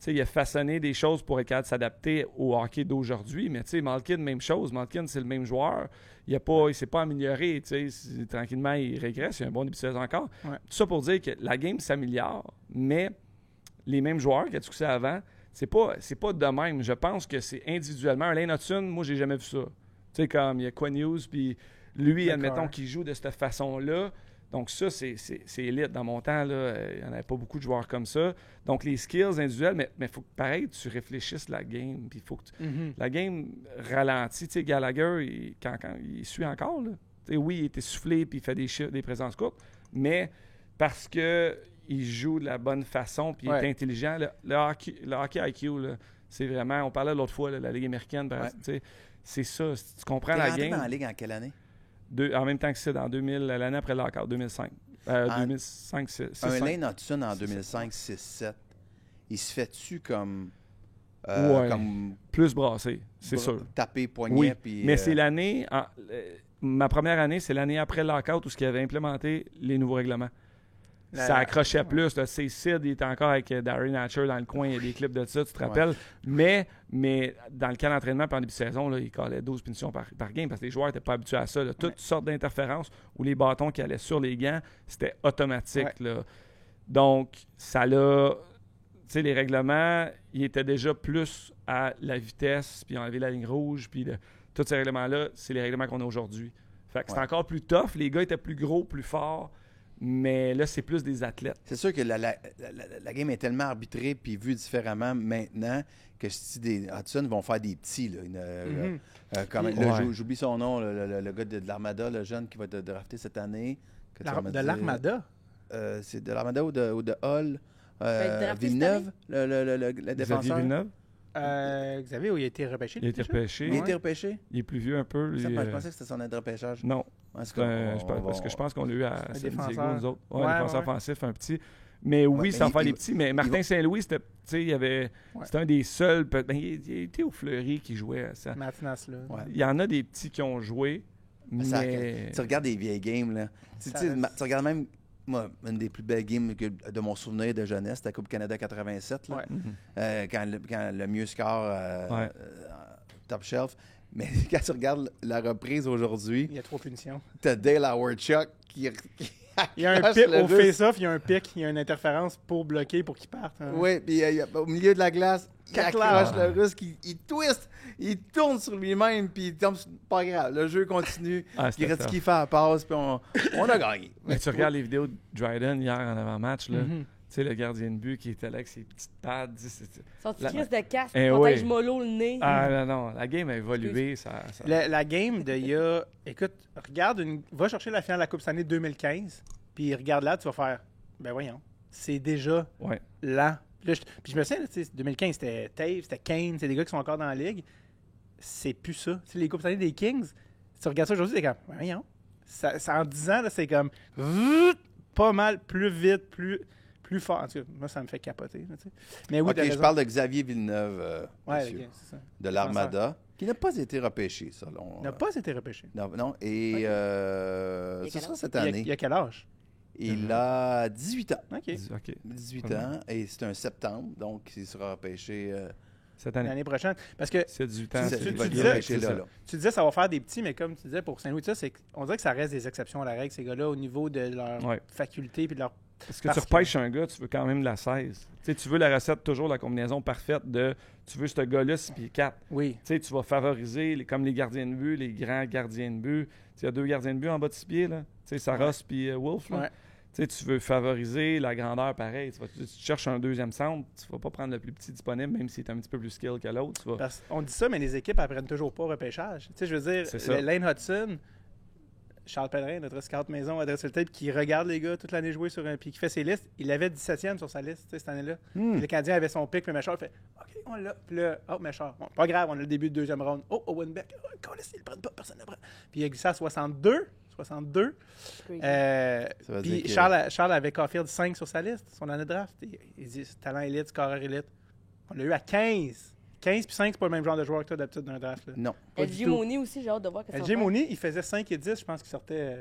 Il a façonné des choses pour être capable de s'adapter au hockey d'aujourd'hui. Mais tu sais, Malkin, même chose. Malkin, c'est le même joueur. Il s'est pas amélioré. Tu sais, tranquillement, il régresse. Il a un bon début de saison encore. Ouais. Tout ça pour dire que la game s'améliore, mais les mêmes joueurs qui a tout ça avant, c'est pas de même. Je pense que c'est individuellement. Lane Hudson, moi, j'ai jamais vu ça. Tu sais, comme il y a Quinn Hughes, puis lui, D'accord. admettons qu'il joue de cette façon-là. Donc ça, c'est élite. Dans mon temps, là, il n'y en avait pas beaucoup de joueurs comme ça. Donc les skills individuels, mais il faut que, pareil, tu réfléchisses la game. Puis faut que la game ralentit. Tu sais, Gallagher, quand il suit encore. Là. Tu sais, oui, il est essoufflé puis il fait des présences courtes, mais parce que il joue de la bonne façon puis il est intelligent. Le hockey IQ, là, c'est vraiment... On parlait l'autre fois, là, la Ligue américaine, tu sais, c'est ça. Tu comprends T'es la rentré game. dans la ligue en quelle année? En même temps que c'est dans 2000, l'année après le lockout, 2005. 2005, c'est Un 5. Lane Hudson en 2005, 6-7. Il se fait-tu comme... Ouais. comme Plus brassé, c'est sûr. taper poignet. Oui, Puis, mais c'est l'année... ma première année, c'est l'année après le lockout où il avait implémenté les nouveaux règlements. Ça accrochait plus. Là. C'est Sid, il était encore avec Darren Hatcher dans le coin. Il y a des clips de ça, tu te rappelles. Mais dans le cas d'entraînement, pendant le début de saison, là, il collait 12 punitions par game parce que les joueurs n'étaient pas habitués à ça. Là. Toutes sortes d'interférences où les bâtons qui allaient sur les gants, c'était automatique. Là. Donc, ça l'a... Tu sais, les règlements, ils étaient déjà plus à la vitesse, puis enlever la ligne rouge, puis tous ces règlements-là, c'est les règlements qu'on a aujourd'hui. Fait que c'est encore plus tough. Les gars étaient plus gros, plus forts. Mais là, c'est plus des athlètes. C'est sûr que la game est tellement arbitrée puis vue différemment maintenant que si des Hudson vont faire des petits. Là, j'oublie son nom, le gars de l'Armada, le jeune qui va être drafté cette année. De l'Armada? C'est de l'Armada ou de Hull? Villeneuve, le défenseur. Villeneuve? Xavier, où il a été repêché? Il a été repêché. Il a été repêché? Il est plus vieux un peu. Je pensais que c'était son aide de repêchage. Non. Parce que je pense qu'on l'a eu à San Diego, nous autres. Ouais, défenseur offensif, un petit. Mais oui, sans faire les petits. Mais Martin Saint-Louis, c'était un des seuls. Il était au Fleury qui jouait à ça. Il y en a des petits qui ont joué. Mais... Tu regardes des vieilles games, là. Tu regardes même. Moi, une des plus belles games de mon souvenir de jeunesse, c'était la Coupe Canada 87, là, quand le mieux score top shelf. Mais quand tu regardes la reprise aujourd'hui, il y a 3 punitions. T'as Dale Howard-Chuck qui il y a un pic au face-off, il y a un pic, il y a une interférence pour bloquer, pour qu'il parte. Hein. Oui, puis au milieu de la glace, il accroche le Russe, il twist, il tourne sur lui-même, puis il tombe. Pas grave, le jeu continue. Il reste qu'il fait la passe, puis on a gagné. Mais tu regardes les vidéos de Dryden hier en avant-match, là. Tu sais, le gardien de but qui était là avec ses petites pads. Sorti crise de casque, protège mollo le nez. Ah non, la game a évolué. La game de il y a... Écoute, va chercher la finale de la Coupe Stanley 2015, puis regarde là, tu vas faire... Ben voyons, c'est déjà là. Puis je me souviens, 2015, c'était Taves, c'était Kane, c'est des gars qui sont encore dans la ligue. C'est plus ça. T'sais, les Coupes Stanley des Kings, tu regardes ça aujourd'hui, c'est comme... Ben voyons. Ça, en 10 ans, là, c'est comme... Pas mal, plus vite, plus fort. En tout cas, moi, ça me fait capoter. Là, mais oui, je parle de Xavier Villeneuve, c'est ça. De l'Armada, qui n'a pas été repêché, selon... n'a pas été repêché. Non. Et ce sera cette année. Il a quel âge? Il a 18 ans. OK. 18 ans, et c'est un septembre, donc il sera repêché... cette année. L'année prochaine. Parce que c'est 18 ans. Tu disais ça va faire des petits, mais comme tu disais pour Saint-Louis, on dirait que ça reste des exceptions à la règle, ces gars-là, au niveau de leur faculté et de leur... Parce que tu repêches un gars, tu veux quand même la 16. Tu veux la recette, toujours la combinaison parfaite de... Tu veux ce gars-là 6 pieds 4. Oui. Tu vas favoriser, comme les gardiens de but, les grands gardiens de but. Il y a 2 gardiens de but en bas de 6 pieds, là. Saros puis Wolf, là. Tu veux favoriser la grandeur pareil. Tu cherches un deuxième centre, tu ne vas pas prendre le plus petit disponible, même s'il est un petit peu plus skill que l'autre. On dit ça, mais les équipes apprennent toujours pas au repêchage. Je veux dire, Lane Hudson, Charles Pellerin, notre scout maison, a dressé le tape, qui regarde les gars toute l'année jouer sur un. Puis qui fait ses listes. Il avait 17e sur sa liste, tu sais, cette année-là. Puis le Canadien avait son pic, puis Méchard fait OK, on l'a. Puis là, oh, Méchard. Bon, pas grave, on a le début de deuxième round. Oh, Owen Beck. Oh, ils le prennent pas, personne ne le prend. Puis il a glissé à 62. Ça veut Puis dire que- Charles avait Caulfield 5 sur sa liste, son année de draft. Il dit talent élite, scoreur élite. On l'a eu à 15. 15 puis 5, c'est pas le même genre de joueur que toi d'habitude d'un draft. Là. Non. Pas du LG tout. Mooney aussi, j'ai hâte de voir que ça va LG faire. Mooney, il faisait 5 et 10, je pense qu'il sortait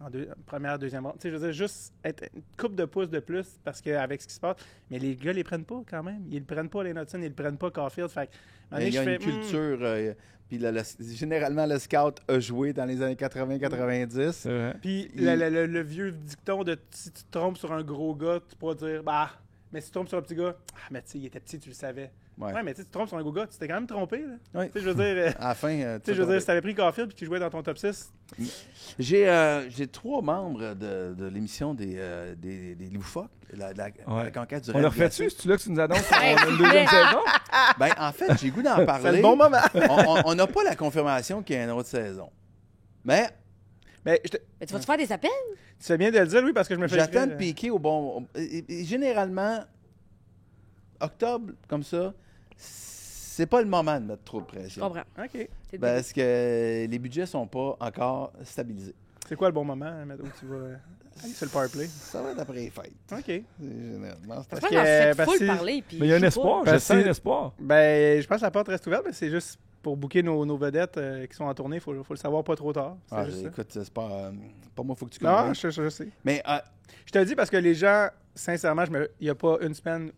en première, deuxième ronde. Tu sais, je veux dire, juste être une coupe de pouces de plus parce qu'avec ce qui se passe. Mais les gars, ils les prennent pas quand même. Ils le prennent pas, les Knudsen, ils le prennent pas, Caulfield. Fait que, à un moment donné, Il y a je une fais, culture. Puis généralement, le scout a joué dans les années 80-90. C'est vrai. Puis Il- le vieux dicton de si tu te trompes sur un gros gars, tu pourras dire bah, mais si tu te trompes sur un petit gars, ah, mais tu sais, il était petit, tu le savais. Ouais. Ouais, mais tu sais, tu te trompes sur un gros gars, tu t'es quand même trompé. Là. Ouais. Tu sais, je veux dire, À la fin, tu sais, je veux dire, si t'avais pris Caulfield puis que tu jouais dans ton top 6, j'ai 3 membres de l'émission des Loufoques, la conquête du On le rêve refait-tu? glacé. C'est-tu là que tu nous annonces qu'on Hey, a une deuxième saison? Ben, en fait, j'ai le goût d'en c'est parler. le bon moment. On n'a pas la confirmation qu'il y a une autre saison. Mais Mais Mais tu vas-tu faire des appels? tu fais bien de le dire, oui, parce que je me fais j'attends de écrire, piquer au bon... et généralement, octobre, comme ça, c'est pas le moment de mettre trop de Je pression. comprends. OK. C'est le début. Parce que les budgets sont pas encore stabilisés. C'est quoi le bon moment où tu vas aller sur le power play? Ça va être après les fêtes. OK. Généralement, c'est Je pense que- qu'on en fait parce full que- parler. Puis Mais il y a un je sais espoir. Parce Je sens que- un espoir. Ben, je pense que la porte reste ouverte, mais c'est juste pour booker nos vedettes qui sont en tournée. Il faut le savoir pas trop tard. C'est Ah, juste ça. écoute, c'est pas moi, faut que tu Non, convainques. je sais. Mais Je te le dis parce que les gens, sincèrement, il n'y a pas une semaine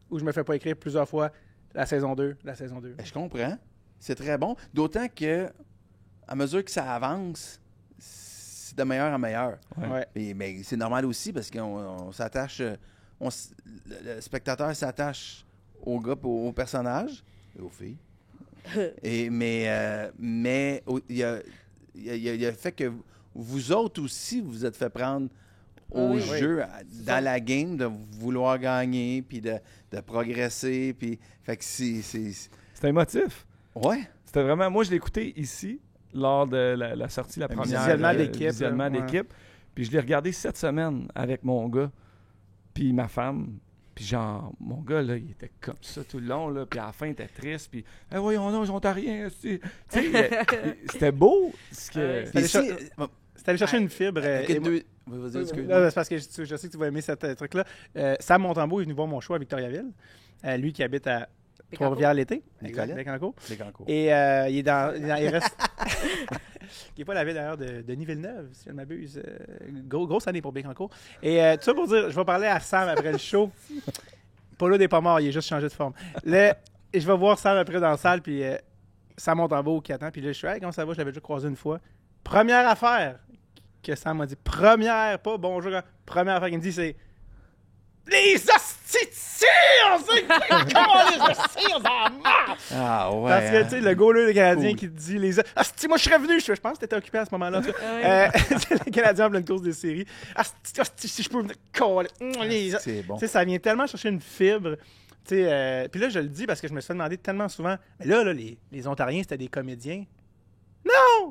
où je me fais pas écrire plusieurs fois la saison 2, la saison 2. je comprends. C'est très bon. D'autant que, à mesure que ça avance, c'est de meilleur en meilleur. Ouais. Mais c'est normal aussi parce qu'on s'attache. Le spectateur s'attache aux gars et aux personnages et aux filles. Mais il y a le fait que vous autres aussi, vous êtes fait prendre au Oui. jeu, dans la game, de vouloir gagner, puis de progresser. Puis, fait que C'était émotif. Ouais. C'était vraiment... Moi, je l'ai écouté ici, lors de la sortie, la première. visuellement d'équipe, visuellement ouais. d'équipe. Puis je l'ai regardé cette semaine avec mon gars, puis ma femme. Puis genre, mon gars, là, il était comme ça tout le long, là. Puis à la fin, il était triste. Puis, voyons, non, ils ont rien. Tu sais, c'était beau. Ce que... Puis Allez, ici, C'est aller chercher une fibre. avec les deux- vas-y, excuse-moi. Là, c'est parce que je sais que tu vas aimer ce truc-là. Sam Montembeau est venu voir mon show à Victoriaville. Lui qui habite à Trois-Rivières l'été. Nicolette. Bécancour. Les Cancours. Et il reste. Qui n'est pas la ville d'ailleurs de Denis Villeneuve, si je ne m'abuse. Grosse année pour Bécancour. Et tout ça pour dire, je vais parler à Sam après le show. Paulo n'est pas mort, il est juste changé de forme. Et je vais voir Sam après dans la salle, puis Sam Montembeau qui attend. Puis là, je suis, hey, comment ça va? Je l'avais déjà croisé une fois. Première affaire que Sam m'a dit, première, pas bonjour, première affaire qu'il me dit, c'est les hosties de cire! C'est comment les hosties en marre! Ah ouais. Parce que, tu sais, le goaler le Canadien Cool. qui te dit les hosties, moi je serais venu, je pense que t'étais occupé à ce moment-là. En tout cas. C'est le Canadien en pleine course des séries. Hosties, si je peux venir coller. Les hosties. C'est bon. Tu sais, ça vient tellement chercher une fibre. Tu sais, puis là, je le dis parce que je me suis fait demander tellement souvent, mais là, les Ontariens, c'était des comédiens. Non!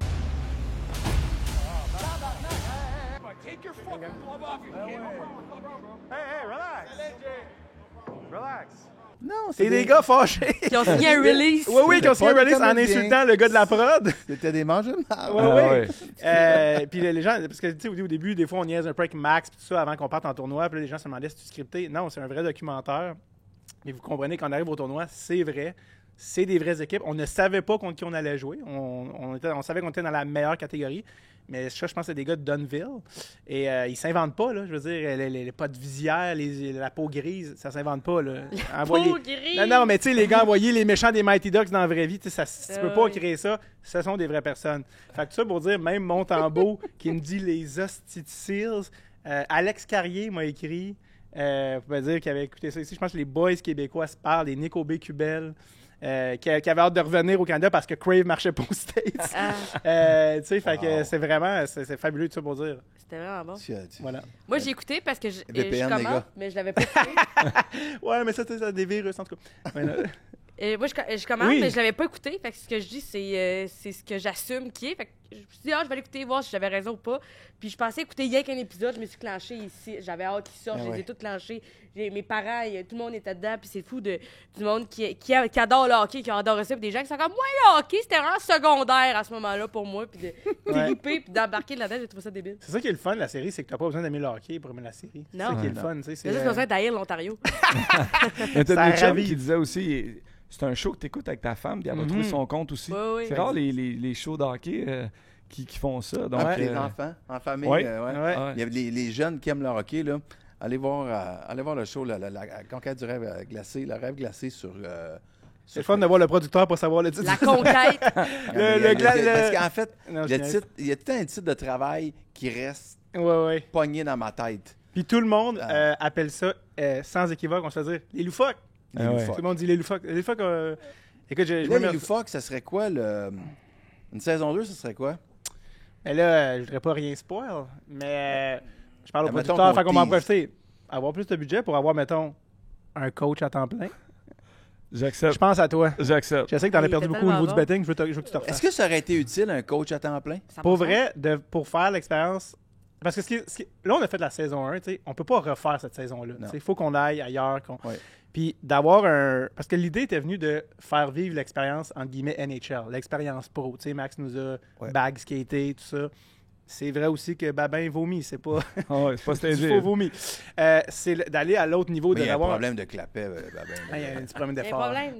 Non, C'est des gars fâchés. Qui ont signé un release. Oui, qui ont signé un Pas des release en comédiens. insultant le gars de la prod. C'était des mangeurs de marde. Ouais, Ah ouais. ouais. Puis les gens, parce que tu sais, au début, des fois, on niaise un peu avec Max, puis tout ça, avant qu'on parte en tournoi. Puis là, les gens se demandaient si tu scripté. Non, c'est un vrai documentaire. Et vous comprenez qu'on arrive au tournoi, c'est vrai. C'est des vraies équipes. On ne savait pas contre qui on allait jouer. On savait qu'on était dans la meilleure catégorie. Mais ça, je pense que c'est des gars de Dunville. Et ils s'inventent pas, là. Je veux dire, les potes visières, la peau grise, ça s'invente pas, là. Peau grise. Non, mais tu sais, les gars envoyés les méchants des Mighty Ducks dans la vraie vie, tu sais, tu peux pas oui. créer ça. Ce sont des vraies personnes. Fait que ça pour dire, même Montembeau qui me dit les hosties de Seals, Alex Carrier m'a écrit, vous pouvez dire qu'il avait écouté ça ici. Je pense que les boys québécois se parlent, les Nico Bécubel. Qui avait hâte de revenir au Canada parce que Crave marchait pas aux States. Tu sais, fait que c'est vraiment, c'est fabuleux tout ça pour dire. C'était vraiment bon. Voilà. Moi, j'ai écouté parce que je VPN, les commente, gars. mais je l'avais pas écouté. Ouais, mais ça, c'est des virus en tout cas. Ouais, non. Moi, je commande, Oui. mais je l'avais pas écouté. Fait que ce que je dis, c'est ce que j'assume qui est. Fait que je me suis dit, je vais l'écouter, voir si j'avais raison ou pas. Puis je pensais écouter rien qu'un épisode. Je me suis clenché ici. J'avais hâte qu'il sorte. Ah Je les ouais. ai tous clenchés. Mes parents, tout le monde était dedans. Puis c'est fou du monde qui adore le hockey, qui adore ça. Puis des gens qui sont comme, moi, le hockey, c'était vraiment secondaire à ce moment-là pour moi. Puis de triper, puis d'embarquer là-dedans, j'ai trouvé ça débile. C'est ça qui est le fun de la série, c'est que t'as pas besoin d'aimer le hockey pour aimer la série. C'est Non. ça qui est Ouais, le fun, tu sais. J'ai juste besoin d'haïr l'Ontario. Il y a Ça des chums ravive. qui disaient aussi, c'est un show que tu écoutes avec ta femme, puis elle va trouver son compte aussi. Oui, oui. C'est rare les shows de hockey qui font ça. Donc, Avec les enfants, en famille. Ouais. Ouais. Ouais. ouais. Il y a les jeunes qui aiment le hockey, là. Allez voir le show, la conquête du rêve glacé, le rêve glacé sur. C'est le fun de voir le producteur pour savoir le titre. La conquête. Parce qu'en fait, Non, le je niaise. titre, il y a tout un titre de travail qui reste Ouais. pogné dans ma tête. Puis tout le monde Ah. appelle ça, sans équivoque, on se fait dire les loufoques. Les Ah ouais. loufoques. Tout le monde dit les loufoques. Les loufoques, écoute, je Là, me les loufoques, ça serait quoi une saison 2, ça serait quoi? Mais là, je voudrais pas rien spoil, mais je parle au Mettons producteur, qu'on fait qu'on va en tease. profiter. Avoir plus de budget pour avoir, mettons, un coach à temps plein. J'accepte. Je pense à toi. J'accepte. Je sais que t'en as Il perdu était beaucoup au niveau tellement du betting, je veux que tu te refasses. Est-ce que ça aurait été utile, un coach à temps plein? 100%. Pour vrai, pour faire l'expérience. Parce que là, on a fait la saison 1, tu sais, on peut pas refaire cette saison-là. Non. Il faut qu'on aille ailleurs. Ouais. Puis d'avoir un. Parce que l'idée était venue de faire vivre l'expérience, entre guillemets, NHL, l'expérience pro. Tu sais, Max nous a bag skaté, tout ça. C'est vrai aussi que Babin vomit, c'est pas. Ah ouais, c'est pas Il stagé. faut vomir. C'est d'aller à l'autre niveau, Mais il y a un d'avoir. problème de clapet, Ah, il y a un petit problème Il y a un d'effort. problème.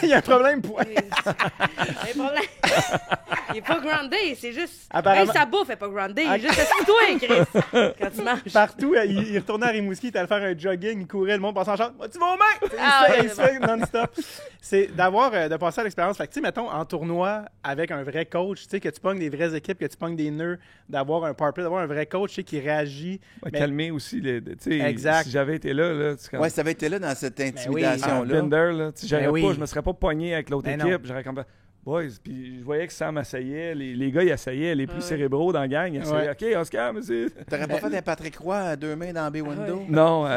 Il y a un problème pour. Il y a un problème. Il est pas grandé, c'est juste. Apparemment- Hey, sa bouffe est pas grandé. Ah. Il est juste assis-toi, Chris. Quand tu manges. Partout, il retournait à Rimouski, il allait faire un jogging, il courait, le monde passait en char. Tu vas aux mains! Ah ouais, Il se fait non-stop. C'est de passer à l'expérience. Fait que, tu sais, mettons, en tournoi, avec un vrai coach, tu sais, que tu pognes des vraies équipes, que tu pognes des nœuds, d'avoir un powerplay, d'avoir un vrai coach, tu sais, qui réagit. Ouais, Mais- calmer aussi. Tu sais, Exact. si j'avais été là, tu Ouais, ça avait été là dans cette oui. intimidation-là. Binder, là, tu sais, j'aurais Ben oui. pas, je me serais pas pogné avec l'autre Ben non. équipe. J'aurais comme boys, puis je voyais que Sam essayait, les gars ils essayaient, les plus Ouais. cérébraux dans la gang, ils essayaient. OK, Oscar, mais c'est. T'aurais pas fait un Patrick Roy à deux mains dans B window? Non,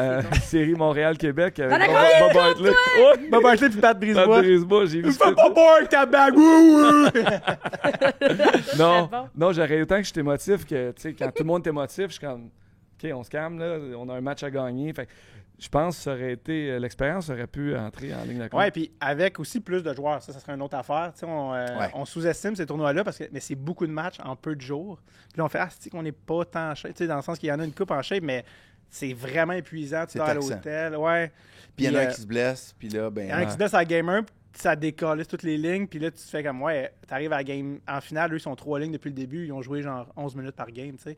série Montréal-Québec avec T'en as Bob combien Bob Hartley. Ouais, Bob Hartley puis Pat Pat Brisebois. Brisebois, j'ai vu ça. Fais pas boire ta bague! Wouh! Non, Très bon. non, j'aurais autant que j'étais émotif que, tu sais, quand tout le monde est émotif, je suis comme, OK, on se calme, là, on a un match à gagner. Fait que je pense que ça aurait été, l'expérience aurait pu entrer en ligne de compte. Ouais, puis avec aussi plus de joueurs, ça serait une autre affaire. Tu sais, on sous-estime ces tournois-là parce que mais c'est beaucoup de matchs en peu de jours. Puis là, on fait c'est qu'on n'est pas tant en shape, tu sais, dans le sens qu'il y en a une coupe en shape, mais c'est vraiment épuisant. Tu C'est dors à taxant. l'hôtel, ouais. Puis il y en a un euh, qui se blesse, puis là, Il y ben. en a qui se laissent à la game 1, puis ça décolle toutes les lignes, puis là, tu te fais comme, ouais, t'arrives à la game en finale, eux, ils sont 3 lignes depuis le début, ils ont joué genre 11 minutes par game, tu sais.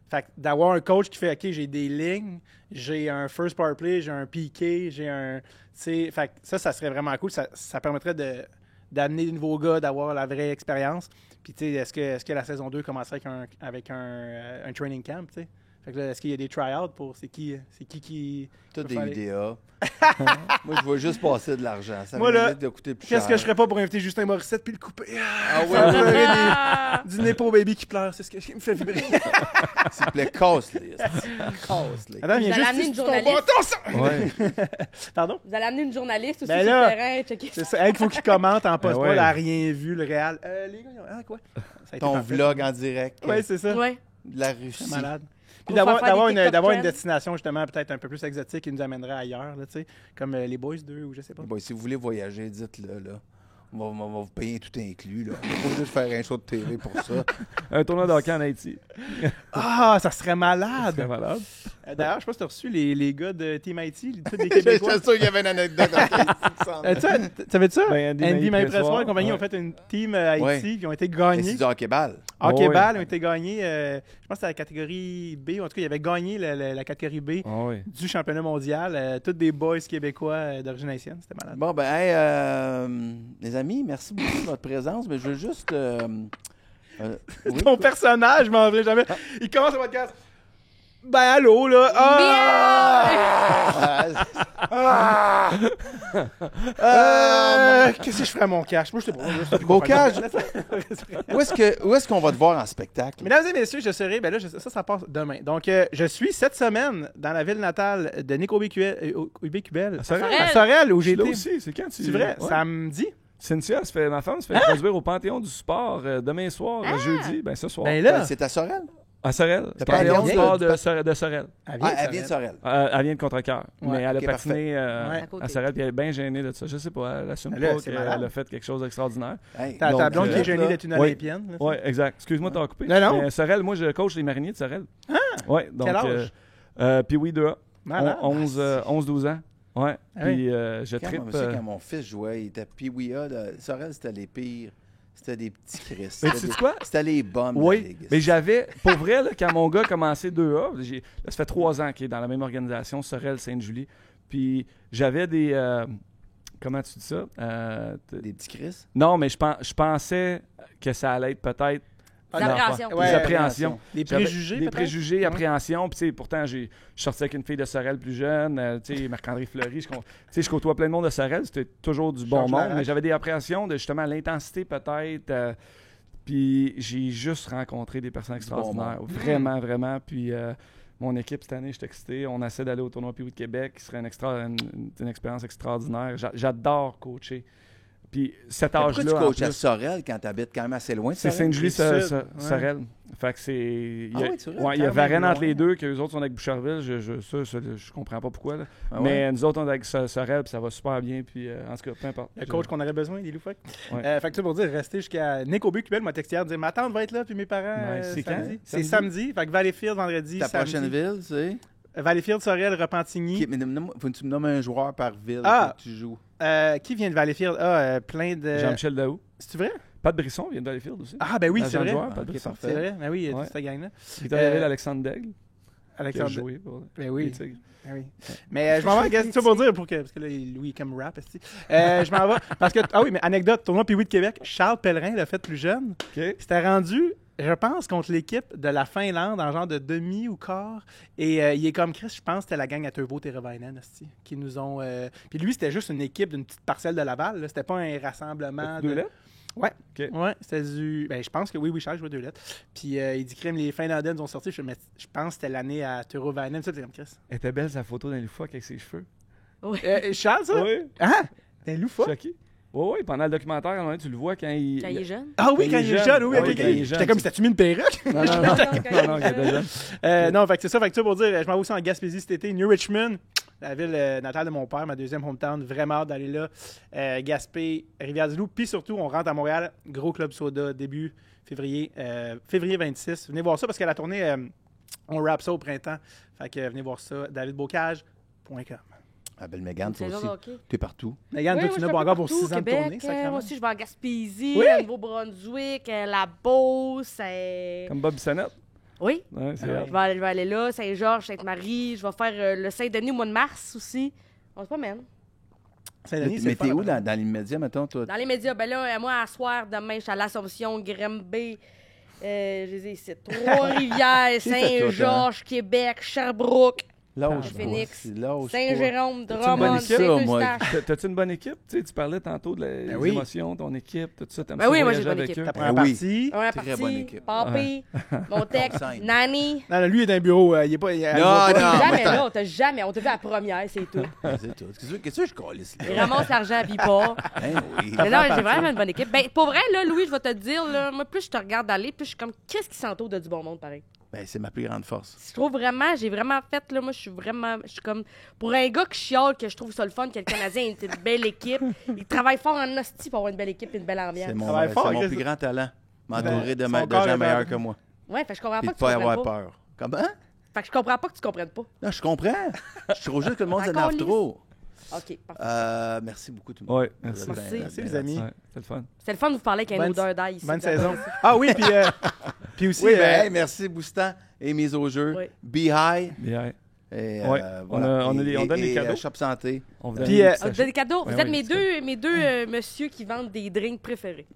Fait que d'avoir un coach qui fait, OK, j'ai des lignes, j'ai un first power play, j'ai un PK, j'ai un. Tu sais, fait que ça serait vraiment cool. Ça permettrait d'amener de nouveaux gars, d'avoir la vraie expérience. Puis, tu sais, est-ce que la saison 2 commencerait avec un training camp, tu sais? Fait que là, est-ce qu'il y a des try-outs pour. C'est qui Tout peut des faire UDA. Moi, je vois juste passer de l'argent. Ça Moi, là, mérite de coûter plus Qu'est-ce cher. que je ferais pas pour inviter Justin Morissette puis le couper? Ah ouais, Faire ouais, pleurer Ah! du Nepo Baby qui pleure, c'est ce qui me fait vibrer. s'il te plaît, casse-les. Casse-les. Attends, Vous allez amener une ton journaliste. bâton, ça! Ouais. Pardon? Vous allez amener une journaliste aussi Ben sur là, le terrain, checker C'est ça, il faut qu'il commente en post-prod, ouais. elle a rien vu, le Real. Les gars, quoi? Ça a été Ton parfait. vlog en direct Ouais, c'est ça. Ouais. de la Russie. C'est malade. Puis On va faire d'avoir des une, TikTok d'avoir une trends. destination justement peut-être un peu plus exotique qui nous amènerait ailleurs, là, tu sais, comme les Boys 2 ou je sais pas. Bon, si vous voulez voyager, dites-le. Là. On va vous payer tout inclus. Là. On va pas juste faire un show de TV pour ça. Un tournoi de hockey en Haïti. Ah, ça serait malade! C'est malade. D'ailleurs, je sais pas si tu as reçu les gars de Team Haïti, tous des J'étais Québécois. sûr qu'il y avait une anecdote. Tu savais ça? Ben, Andy Maille-Pressoir et compagnie ouais. ont fait une team Haïti Ouais. qui ont été Mais gagnés. c'est du hockey-ball. Hockey-ball ouais. ont été gagnés, je pense que c'était la catégorie B, en tout cas, ils avaient gagné la catégorie B Ah oui. du championnat mondial. Tous des boys québécois d'origine haïtienne, c'était malade. Bon, ben, hey, les amis, merci beaucoup de votre présence. Mais je veux juste. Oui. Ton personnage, je m'en vais jamais. Il commence le podcast. Ben, allô, là. Qu'est-ce que je ferais à mon cash? Moi, je te Bocage, où est-ce qu'on va te voir en spectacle? Mesdames et messieurs, je serai. Ben là, ça passe demain. Donc, je suis cette semaine dans la ville natale de Nick Aubé-Cubel. À Sorel. À Sorel, où j'ai Là été. aussi, c'est quand tu... C'est vrai, Ouais. samedi. Cynthia, ma femme se fait introduire au Panthéon du sport demain soir, jeudi, ben ce soir. Ben là, C'est à Sorel? À Sorel. Le Panthéon Panthéon du sport de Sorel. elle Elle vient de Sorel. Elle vient de Contrecoeur, mais elle a ok, patiné À à côté. Sorel, puis elle est bien gênée de ça. Je sais pas, elle assume Là, pas c'est qu'elle malade. a fait quelque chose d'extraordinaire. Hey, ta donc, blonde qui est gênée là, d'être une Oui. olympienne. là. Oui, exact. Excuse-moi de t'avoir coupé. Non, non. Mais Sorel, moi, je coach les mariniers de Sorel. Ah! Oui, donc. Quel âge? Puis oui, 2A. Malade. 11-12 ans. Ouais. Ah oui. Puis je Quand, trippe. moi, quand mon fils jouait, il était Pee-Wee-A. Sorel, c'était les pires. C'était des petits Chris. Mais C'était tu sais des- quoi? C'était les bombes. de la Oui, ligue. mais j'avais, pour vrai, là, quand mon gars a commencé 2A, là, ça fait 3 ans qu'il est dans la même organisation, Sorel-Sainte-Julie, puis j'avais des... comment tu dis ça? Des petits Chris. Non, mais je pensais que ça allait être peut-être... Des appréhensions. Des Ouais, appréhensions. Des J'avais préjugés, Des peut-être? préjugés, Ouais. appréhensions. Puis, tu sais, pourtant, je suis sorti avec une fille de Sorel plus jeune, tu sais, Marc-André Fleury. Je côtoie plein de monde de Sorel. C'était toujours du bon Georges monde. Larac. Mais j'avais des appréhensions de justement l'intensité, peut-être. Puis, j'ai juste rencontré des personnes extraordinaires. monde. Vraiment, vraiment. Puis, mon équipe, cette année, je suis excité. On essaie d'aller au tournoi Pee-Wee de Québec, qui serait une expérience extraordinaire. J'adore coacher. Puis, cet Mais pourquoi âge-là. tu en coaches à plus, Sorel quand tu habites quand même assez loin de c'est Sorel? Sainte-Julie, Rive-Sud, ouais. Sorel. Fait que c'est. Il y a, Ah oui, c'est vrai, ouais, il y a quand même Varennes entre loin. les deux, qu'eux autres sont avec Boucherville. Je comprends pas pourquoi. Là. Ah Mais ouais? nous autres, on est avec Sorel, puis ça va super bien. Puis en tout cas, peu importe. Le coach qu'on aurait besoin, des loufoques. Ouais. Fait que ça pour dire, rester jusqu'à Nick Aubé-Cubel m'a texté hier, dire ma tante va être là, puis mes parents. Nice. C'est samedi. quand? C'est samedi. Fait que Valleyfield vendredi. Ta samedi. prochaine ville, tu sais? Valleyfield, Sorel, Repentigny. Mais faut que tu me nommes un joueur par ville Ah! que tu joues. Qui vient de Valleyfield? Plein de. Jean-Michel Daou. C'est vrai? Pat Brisson vient de Valleyfield aussi. Ah, ben oui, c'est L'agent de vrai. joueur, Pat Ok, Brisson. parfait. C'est vrai. Ben oui, il y a Ouais. toute cette gang-là. Victor David, Alexandre Daigle, qui a Alexandre. joué pour Ben les oui. Tigres. Ben oui. Mais je m'en vais, qu'est-ce que tu vas pour dire parce que là, Louis est comme rap, esti. Je m'en vais parce que ah oui, mais anecdote, tournoi Pee-Wee de Québec, Charles Pellerin l'a fait plus jeune. OK. C'était rendu, je pense, contre l'équipe de la Finlande en genre de demi ou quart. Et il est comme Chris, je pense que c'était la gang à Turbo Teravainen, esti, qui nous ont. Puis lui, c'était juste une équipe d'une petite parcelle de Laval. Là. C'était pas un rassemblement. Deux de... lettres? Ouais. OK. Ouais, c'était du. Ben, je pense que oui, Charles jouait 2 lettres. Puis il dit crème, les Finlandais nous ont sorti. Je pense que c'était l'année à Teravainen. Ça, c'est comme Chris. Elle était belle sa photo d'un loufoque avec ses cheveux. Charles, ça? Oui. Hein? T'es loufoque? Choqué. Oui, pendant le documentaire, à un moment, tu le vois quand il. Quand il est jeune. Ah oui, quand il est jeune, oui, Ah ok, oui, ok. quand il est J'étais jeune, comme, c'est- c'était-tu mis une perruque? Non, non, non. Non, il était jeune. Non, fait que c'est ça. Fait que ça pour dire, je m'en vais aussi en Gaspésie cet été. New Richmond, la ville natale de mon père, ma deuxième hometown. Vraiment hâte d'aller là. Gaspé, Rivière-du-Loup. Puis surtout, on rentre à Montréal. Gros club soda, début février. Février 26. Venez voir ça parce qu'à la tournée, on rap ça au printemps. Fait que venez voir ça. davidbocage.com. Ah, belle Mégane, toi Saison aussi. de hockey. Tu es partout. Megan, toi, tu n'as pas encore pour 6 ans de Québec, tournée, sacrément. moi aussi, je vais en Gaspésie, Oui. à Nouveau-Brunswick, la Beauce. Comme Bob Bissonnette. Oui. Ouais, c'est Ah hot. Je vais aller là, Saint-Georges, Sainte-Marie. Je vais faire le Saint-Denis au mois de mars aussi. On se promène. Saint-Denis, c'est Mais le t'es fun, où après. dans l'immédiat, mettons, toi? Dans les médias, ben là, moi, à soir, demain, je suis à l'Assomption, Grimby, je les ai ici. Trois-Rivières, C'est fait tout, Saint-Georges, Québec, Sherbrooke, Lâche Phoenix, pas, lâche pas. Saint-Jérôme, bonne Drummond, équipe, moi. Saint-Eustache. T'as-tu une bonne équipe? Tu sais, tu parlais tantôt des oui. émotions, ton équipe, tout ça. T'aimes Ben ça oui, moi, j'ai voyager une bonne avec équipe. eux? Ta première Ben oui. partie. Première Très partie, bonne équipe. Papi, Montec, Consigne. Nani. Non, non, lui, il est dans un bureau. Il est pas. il- Non, il va pas- non. Jamais attends. là, on t'a vu à la première, c'est tout. Ah, c'est tout. Qu'est-ce que je calisse, Il là? ramasse l'argent, puis pas. Hein, oui. Mais non, j'ai vraiment une bonne équipe. Ben, pour vrai, là, Louis, je vais te dire, là, moi, plus je te regarde aller, plus je suis comme, qu'est-ce qui s'entoure de du bon monde, pareil? Ben, c'est ma plus grande force. Je trouve vraiment, j'ai vraiment fait, là, moi, je suis comme, pour un gars qui chiale, que je trouve ça le fun, que le Canadien est une belle équipe, il travaille fort en hostie pour avoir une belle équipe et une belle ambiance. C'est mon, Travaille fort, c'est mon Chris. plus grand talent. M'entourer de, Son de corps gens est meilleurs mal. que moi. Ouais, fait que je comprends Puis pas de que tu pas comprennes avoir pas. peur. Comment? Fait que je comprends pas que tu comprennes pas. Non, je comprends. Je trouve juste que le monde Encore s'énerve trop. OK, parfait. Merci beaucoup, tout le monde. Ouais, merci. Merci. Merci, les amis. Ouais, c'est le fun. C'est le fun de vous parler avec une Bonne- odeur d'ail ici. Bonne J'adore saison. ça. Ah oui, puis aussi. Oui, ben, hey, merci, Boostan et mise au jeu. Oui. Be High. Bien. Et, Ouais. voilà. On donne des cadeaux. Shop Santé. On vous Puis, donne Ah, vous donnez des cadeaux. Ouais, Vous êtes ouais, mes c'est deux messieurs qui vendent des drinks préférés.